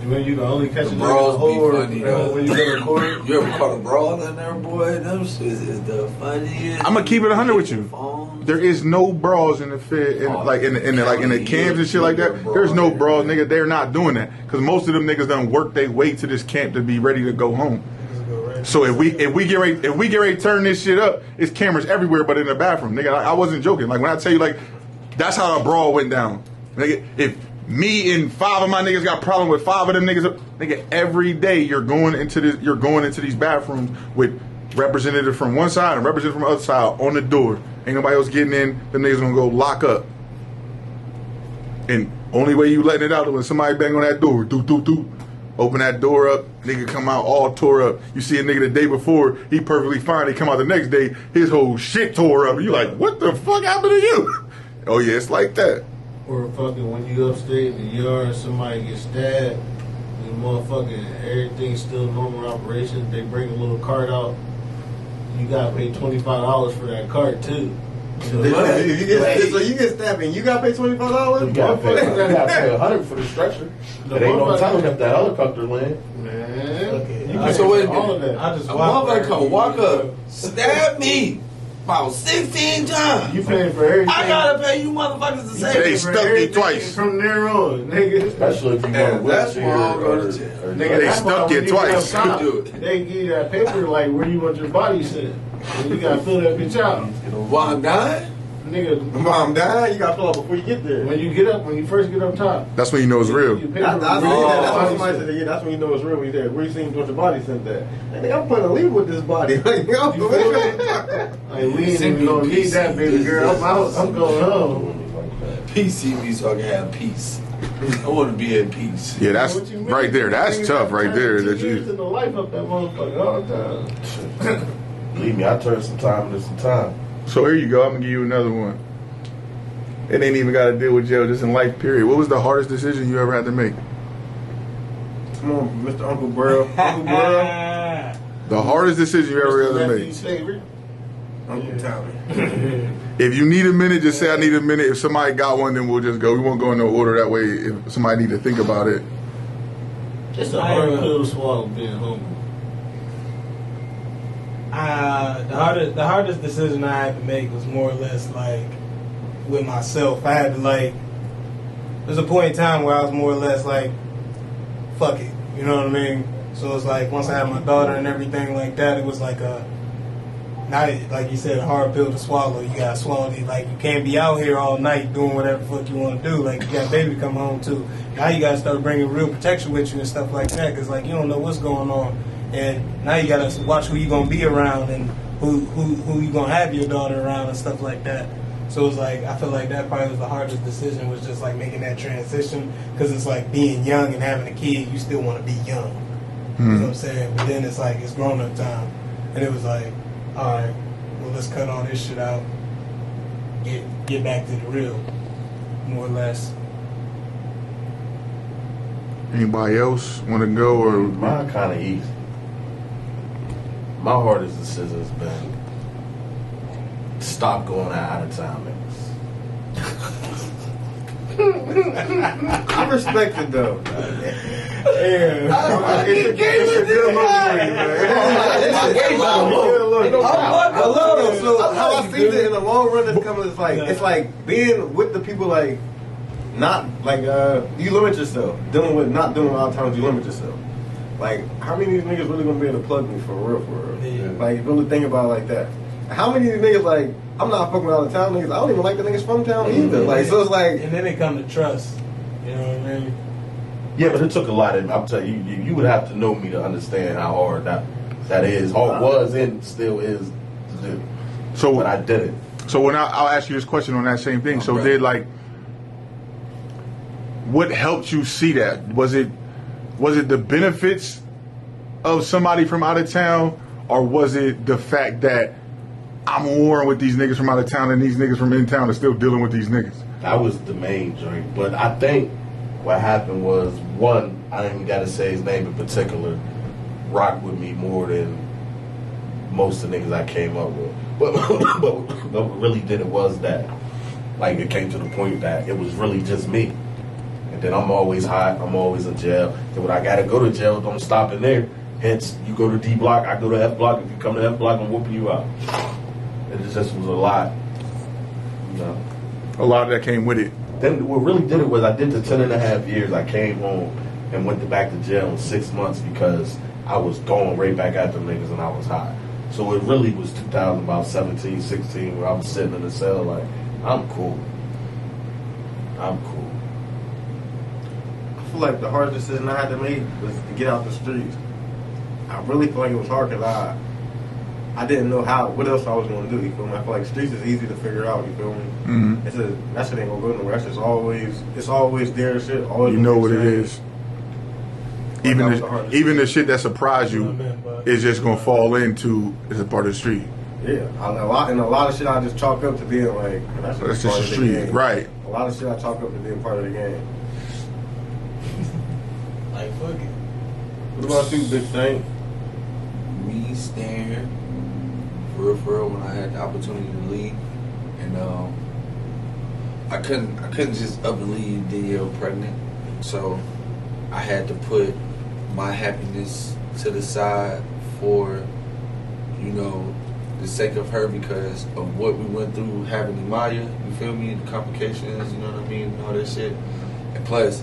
When you can only catch The a nigga brawls be whore funny, though. when you go to court. You ever caught a brawl in there, boy? Them shit is the funniest. I'ma keep it 100 with you. Phones. There is no brawls in the fit, like in the camps and shit like that. There's no brawls, nigga. They're not doing that because most of them niggas done work their way to this camp to be ready to go home. So if we get ready to turn this shit up, it's cameras everywhere, but in the bathroom, nigga. I wasn't joking. Like when I tell you, like that's how a brawl went down, nigga. If me and 5 of my niggas got problem with 5 of them niggas, nigga. Every day you're going into these bathrooms with representative from one side and representative from the other side on the door. Ain't nobody else getting in. Them niggas gonna go lock up. And only way you letting it out is when somebody bang on that door. Do do do. Open that door up, nigga come out all tore up. You see a nigga the day before, he perfectly fine. He come out the next day, his whole shit tore up. You like, what the fuck happened to you? Oh yeah, it's like that. Or fucking when you upstate in the yard, somebody gets stabbed, and motherfucking everything's still normal operation. They bring a little cart out. You gotta pay $25 for that cart too. So, If you get stabbed and you gotta pay $25. You gotta pay $100 for the stretcher. It ain't no time if that helicopter land. man, Okay. you can So wait a all of minute. that. I just A motherfucker come walk up, stab me about 16 times. You paying for everything. I gotta pay you motherfuckers to say They this. stuck me everything twice. from there on, nigga. Especially if you want And to that's why I don't go to or jail. Nigga, They that's stuck why when you get twice. up top, Do it. They give you that paper like where you want your body sent. And you gotta fill that bitch out. While I'm dying? Nigga, Mom died, you gotta fill up before you get there. when you first get up top. That's when you know it's real. You pay That's for what body somebody sent. said. Yeah, that's when you know it's real. When you said, where you seen what your body sent that? And nigga, I'm putting a leave with this body. Like, yo, You feel me? Like, we ain't even gonna need that, baby girl. I'm out. I'm going home. PCB so I can have peace. I want to be at peace. Yeah, that's What you mean? right there. That's Niggas tough got right there. 10 That years you. in the life up that motherfucker all the time. Believe me, I turned some time into some time. So here you go. I'm gonna give you another one. It ain't even got to deal with jail, just in life. Period. What was the hardest decision you ever had to make? Come on, Mr. Uncle Burrow. Uncle Burrow. The hardest decision you ever had to Nephew's make. favorite. Uncle Tommy. If you need a minute, just say I need a minute. If somebody got one, then we'll just go. We won't go in no order. That way, if somebody need to think about it. It's a hard pill to swallow being humble. The hardest decision I had to make was more or less like with myself. I had to like. There's a point in time where I was more or less like, fuck it. You know what I mean? So it's like once I had my daughter and everything like that, it was like not like you said, a hard pill to swallow. You gotta swallow it. Like you can't be out here all night doing whatever the fuck you want to do. Like you got a baby to come home to. Now you gotta start bringing real protection with you and stuff like that. Cause like you don't know what's going on, and now you gotta watch who you gonna be around and who you gonna have your daughter around and stuff like that. So it's like I feel like that probably was the hardest decision, was just like making that transition, because it's like being young and having a kid, you still want to be young. You know what I'm saying? But then it's like it's grown up time, and it was like, all right, well let's cut all this shit out, get back to the real, more or less. Anybody else want to go or? Mine kind of easy. My hardest decision has been stop going out of town niggas. I respect it though. Yeah. It's a good look for you, man. I love it. So how I see it in the long run, it's like being with the people, like not like you limit yourself. Dealing with not doing a lot of times, you limit yourself. Like how many of these niggas really gonna be able to plug me for real? Yeah. Like really think about it like that. How many of these niggas like I'm not fucking with out of town niggas? I don't even like the niggas from town either. Like so it's like. And then it come to trust. You know what I mean? Yeah, but it took a lot of. I'm telling you, you would have to know me to understand how hard that is, hard was, and still is to do. So But I did it. So when I'll ask you this question on that same thing. So Okay. did like, what helped you see that? Was it the benefits of somebody from out of town, or was it the fact that I'm warring with these niggas from out of town and these niggas from in town are still dealing with these niggas? That was the main joint. But I think what happened was, one, I ain't got to say his name in particular, rocked with me more than most of the niggas I came up with. But what really did it was that, like, it came to the point that it was really just me. And then I'm always hot. I'm always in jail. Then when I gotta go to jail, don't stop in there. Hence, you go to D block, I go to F block. If you come to F block, I'm whooping you out. It just was a lot. You know. A lot of that came with it. Then what really did it was I did the 10.5 years. I came home and went back to jail in 6 months because I was going right back at them niggas and I was hot. So it really was 2017, 16 where I was sitting in the cell like, I'm cool. I'm cool. I feel like the hardest decision I had to make was to get out the streets. I really feel like it was hard because I didn't know what else I was going to do. You feel me? I feel like streets is easy to figure out. You feel me? Mm-hmm. That shit ain't gonna go nowhere. That's just it's always there. Shit, always. You know what it is. Even the even the shit that surprised you is just gonna fall into as a part of the street. Yeah, a lot of shit I just chalk up to being like that's That's part just of the street, game. right? A lot of shit I chalk up to being part of the game. Like, fuck it. What about you, Big Stank? Me staying for real when I had the opportunity to leave, and I couldn't just up and leave Danielle pregnant, so I had to put my happiness to the side for, you know, the sake of her because of what we went through having Imaya, you feel me, the complications, you know what I mean, and all that shit, and plus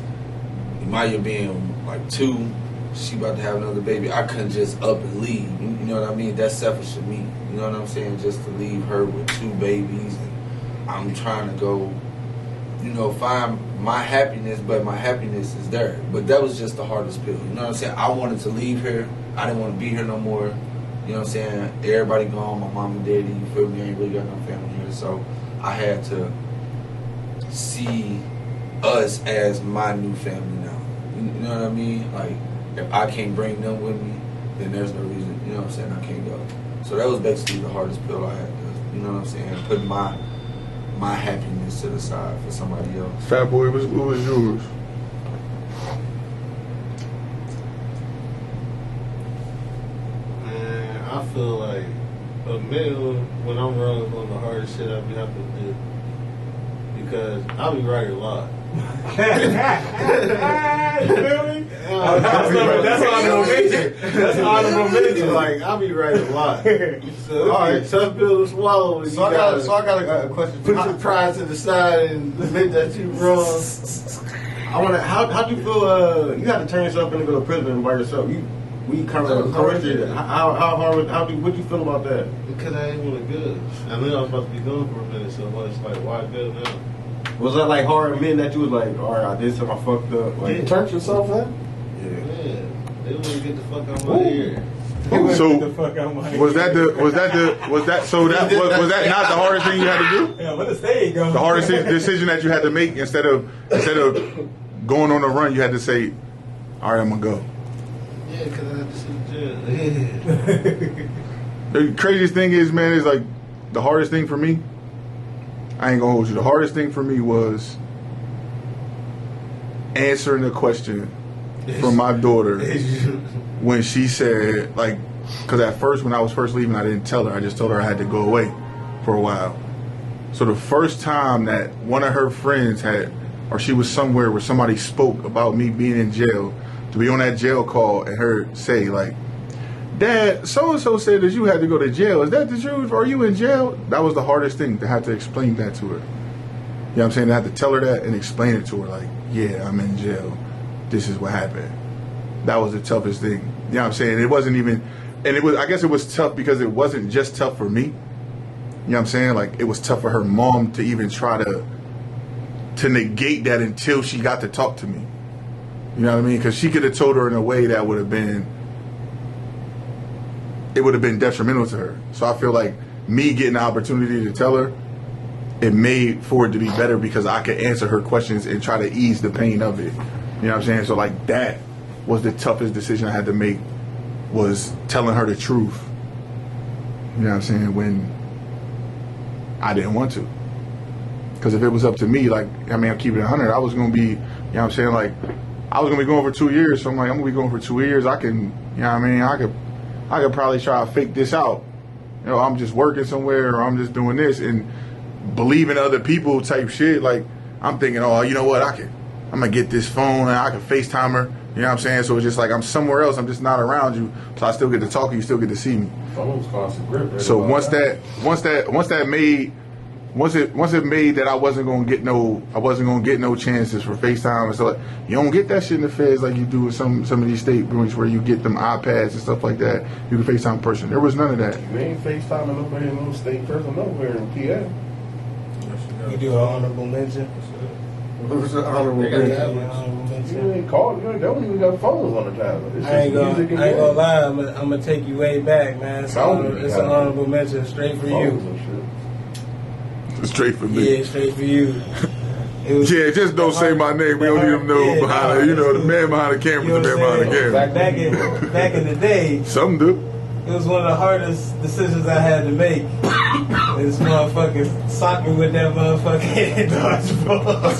Imaya being like 2. She about to have another baby. I couldn't just up and leave. You know what I mean? That's selfish of me. You know what I'm saying? Just to leave her with 2 babies, and I'm trying to go, you know, find my happiness, but my happiness is there. But that was just the hardest pill. You know what I'm saying? I wanted to leave her. I didn't want to be here no more. You know what I'm saying? Everybody gone. My mom and daddy. You feel me? I ain't really got no family here, so I had to see us as my new family now. You know what I mean? Like, if I can't bring them with me, then there's no reason, you know what I'm saying, I can't go. So that was basically the hardest pill I had to, you know what I'm saying, put my happiness to the side for somebody else. Fat Boy, what was yours? Man, I feel like admitting when I'm wrong is one of the hardest shit I be have to do. Because I be right a lot. You feel me? That's honorable mention. That's honorable mention. Like, I be right a lot. So, all right, tough pill to swallow. When So I got a question. Put your pride to the side and admit that you wrong. I want to. How do you feel? You got to turn yourself in to go to prison by yourself. We kind of corrected. What do you feel about that? Because I ain't really good. I knew I was about to be gone for a minute, so it's like, why good now? Was that like hard admitting that you was like, all right, I did something, I fucked up? Like, You turned yourself in? Yeah, they wouldn't get the fuck out of my ear. So Get the fuck out of my was that not the hardest thing you had to do? Yeah, what the stage go? The hardest decision that you had to make instead of going on a run, you had to say, all right, I'm gonna go. Yeah, because I had to see jail. The craziest thing is, man, is like the hardest thing for me. I ain't gonna hold you. The hardest thing for me was answering the question from my daughter when she said, like, because at first, when I was first leaving, I didn't tell her. I just told her I had to go away for a while. So the first time that one of her friends or she was somewhere where somebody spoke about me being in jail, to be on that jail call and her say, like, Dad, so-and-so said that you had to go to jail. Is that the truth? Are you in jail? That was the hardest thing, to have to explain that to her. You know what I'm saying? I had to tell her that and explain it to her, like, yeah, I'm in jail. This is what happened. That was the toughest thing. You know what I'm saying? It wasn't even, and I guess it was tough because it wasn't just tough for me. You know what I'm saying? Like, it was tough for her mom to even try to negate that until she got to talk to me. You know what I mean? Because she could have told her in a way that would have been detrimental to her. So I feel like me getting the opportunity to tell her, it made for it to be better because I could answer her questions and try to ease the pain of it. You know what I'm saying? So like that was the toughest decision I had to make, was telling her the truth. You know what I'm saying? When I didn't want to. Because if it was up to me, like, I mean, I'm keeping it 100, I was going to be, you know what I'm saying? Like, I was going to be going for 2 years. So I'm like, I'm going to be going for 2 years. I can, you know what I mean? I could probably try to fake this out. You know, I'm just working somewhere or I'm just doing this and believing other people type shit. Like, I'm thinking, oh, you know what? I I'm gonna get this phone and I can FaceTime her. You know what I'm saying? So it's just like I'm somewhere else. I'm just not around you. So I still get to talk to you. Still get to see me. Phones cost a grip. Right? So once it made that I wasn't gonna get no chances for FaceTime and stuff. You don't get that shit in the feds like you do in some of these state joints where you get them iPads and stuff like that. You can FaceTime a person. There was none of that. You ain't FaceTiming nobody in no state person nowhere in PA. You do an honorable mention. What's the honorable You mention? got an honorable You mention. ain't called. They don't even got phones on the tablet. It's I ain't just gonna, music and I ain't gonna games. lie. I'm gonna take you way back, man. It's Sound an good. honorable mention straight for Phones you. and shit. Straight for me. Yeah, straight for you. It was- Yeah, just don't say my name. We don't need them to know Yeah, behind nah, the, the man behind the camera You is know the man what I'm behind the saying? camera. Back in the day, Some do. it was one of the hardest decisions I had to make. This motherfucker socked me with that motherfucking dodgeball.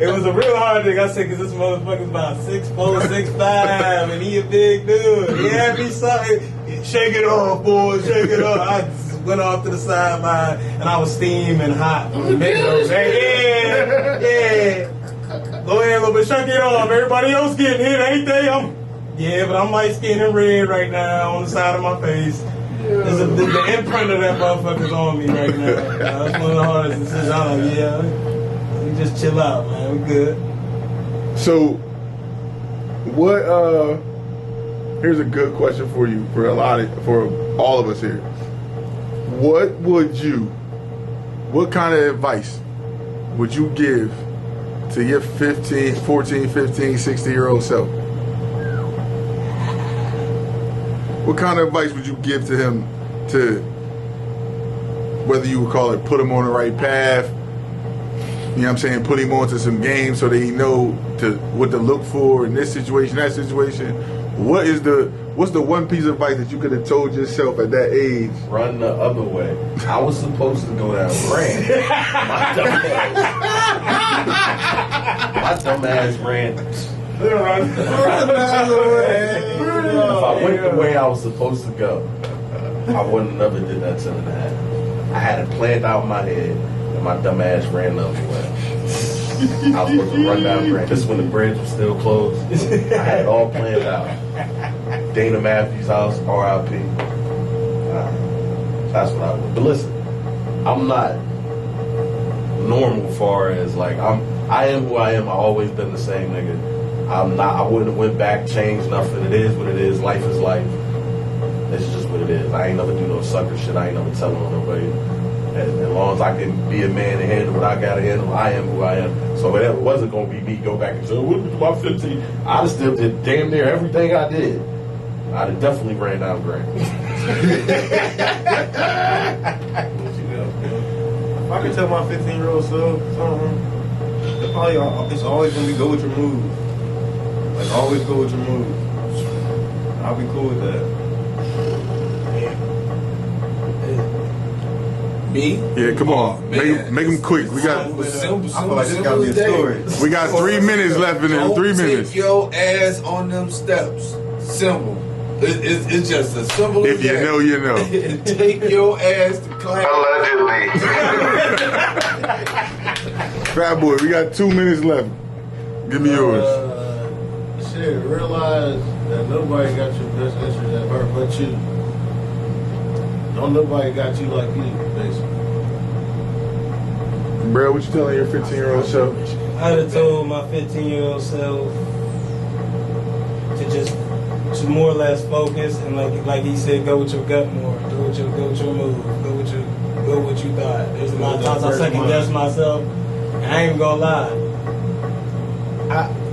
It was a real hard thing. I said, because this motherfucker's about 6'4", 6'5", and he a big dude. He had me something. Shake it off, boy. Shake it off. I just went off to the sideline, and I was steaming hot. Yeah. Go ahead, a little bit. Shake it off. Everybody else getting hit, ain't they? Yeah, but I'm light skinned and red right now on the side of my face. The imprint of that motherfucker's on me right now. That's one of the hardest decisions. I'm like, yeah, we just chill out, man. We good. So, what? Here's a good question for you, for all of us here. What kind of advice would you give to your 14, 15, 16-year-old self? What kind of advice would you give to him to, whether you would call it put him on the right path, you know what I'm saying, put him onto some games so that he know what to look for in this situation, that situation? What's the one piece of advice that you could have told yourself at that age? Run the other way. I was supposed to go that ran. My dumb ass ran. If I went the way I was supposed to go, I wouldn't have never did that 10.5. I had it planned out in my head, and my dumb ass ran the other way. I was supposed to run down Grand. This is when the bridge was still closed. I had it all planned out. Dana Matthews' house, R.I.P. That's what I would. But listen, I'm not normal far as like I am who I am. I always been the same nigga. I wouldn't have went back, changed nothing. It is what it is. Life is life. It's just what it is. I ain't never do no sucker shit. I ain't never telling on nobody. As long as I can be a man and handle what I gotta handle, I am who I am. So it wasn't gonna be me go back and say, what was my 15? I just still did damn near everything I did. I'd have definitely ran down Grant. If I could tell my 15-year-old self something, it's always gonna be go with your moves. Like always go with your moves. I'll be cool with that. Me? Yeah, come on. Make them quick. We got I feel like this gotta be a story. we got 3 minutes left in there. Don't 3 minutes. Take your ass on them steps. Simple. It's just as simple as If you that. know, you know. Take your ass to class. Fat boy, we got 2 minutes left. Give me yours. Shit, realize that nobody got your best interest at heart but you. Don't nobody got you like you, basically. Bro, what you telling your 15-year-old self? I'd have told my 15-year-old self to more or less focus and like he said, go with your gut more. Go with your move. Go with what you thought. There's a lot of times I second guess myself, and I ain't even gonna lie.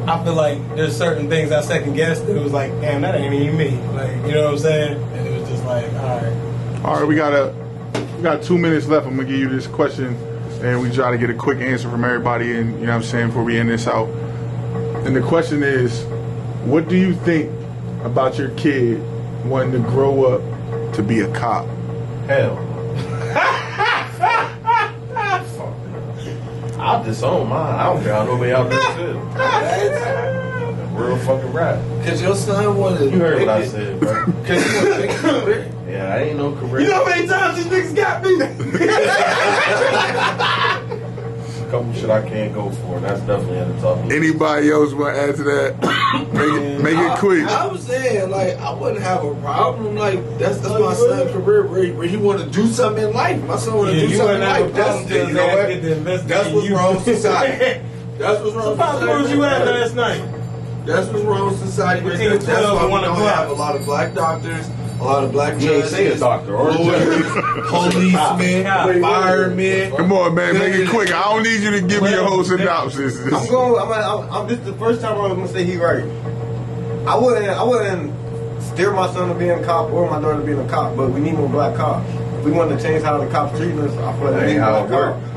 I feel like there's certain things I second guessed that it was like, damn, that ain't even me. Like, you know what I'm saying? And it was just like, all right. All right, we got 2 minutes left. I'm gonna give you this question, and we try to get a quick answer from everybody. And you know what I'm saying, before we end this out. And the question is, what do you think about your kid wanting to grow up to be a cop? Hell. I'll disown mine. I don't care how nobody out there too. Real fucking rap. Cause your son wanted. You heard what I said, bro. Cause you want to make a career. Yeah, I ain't no career. You know how many times these niggas got me? a couple shit I can't go for. That's definitely at the top. Anybody else want to add to that? make it quick. I was saying, like, I wouldn't have a problem. Like, that's my son's career where he want to do something in life. My son want to do something in life. That's what's wrong with society. That's what's wrong with society. Where was you at last night? That's what's wrong with society. That's why we don't have a lot of black doctors, a lot of black judges, say a doctor or policemen, firemen. Come on, man, make it quick. I don't need you to give me a whole synopsis. This is the first time I'm gonna say he right. I wouldn't steer my son to being a cop or my daughter to being a cop, but we need more black cops. If we want to change how the cops treat us, I feel like That we need ain't how black it works. cops.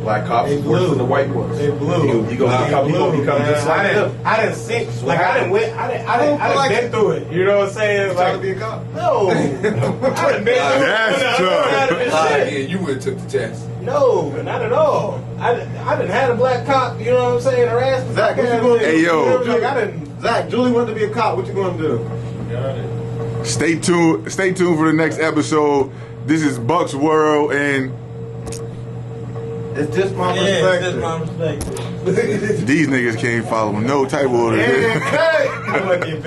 Black cops They is worse blue. than the white ones. They blue. He gonna become just like them. I didn't see. Like I didn't win. I didn't been through it. You know what I'm saying? Trying to Like be a cop. no. I didn't been through it. That's tough. Yeah, you went took the test. No, not at all. I didn't have a black cop. You know what I'm saying? Harass me. Zach, what you gonna do? Hey, yo. Like I didn't. Zach, Julie wanted to be a cop. What you gonna do? Got it. Stay tuned for the next episode. This is Buck's World, and It's just my Yeah, perspective. that's my perspective. these niggas can't follow no type of order. Yeah, okay. I wasn't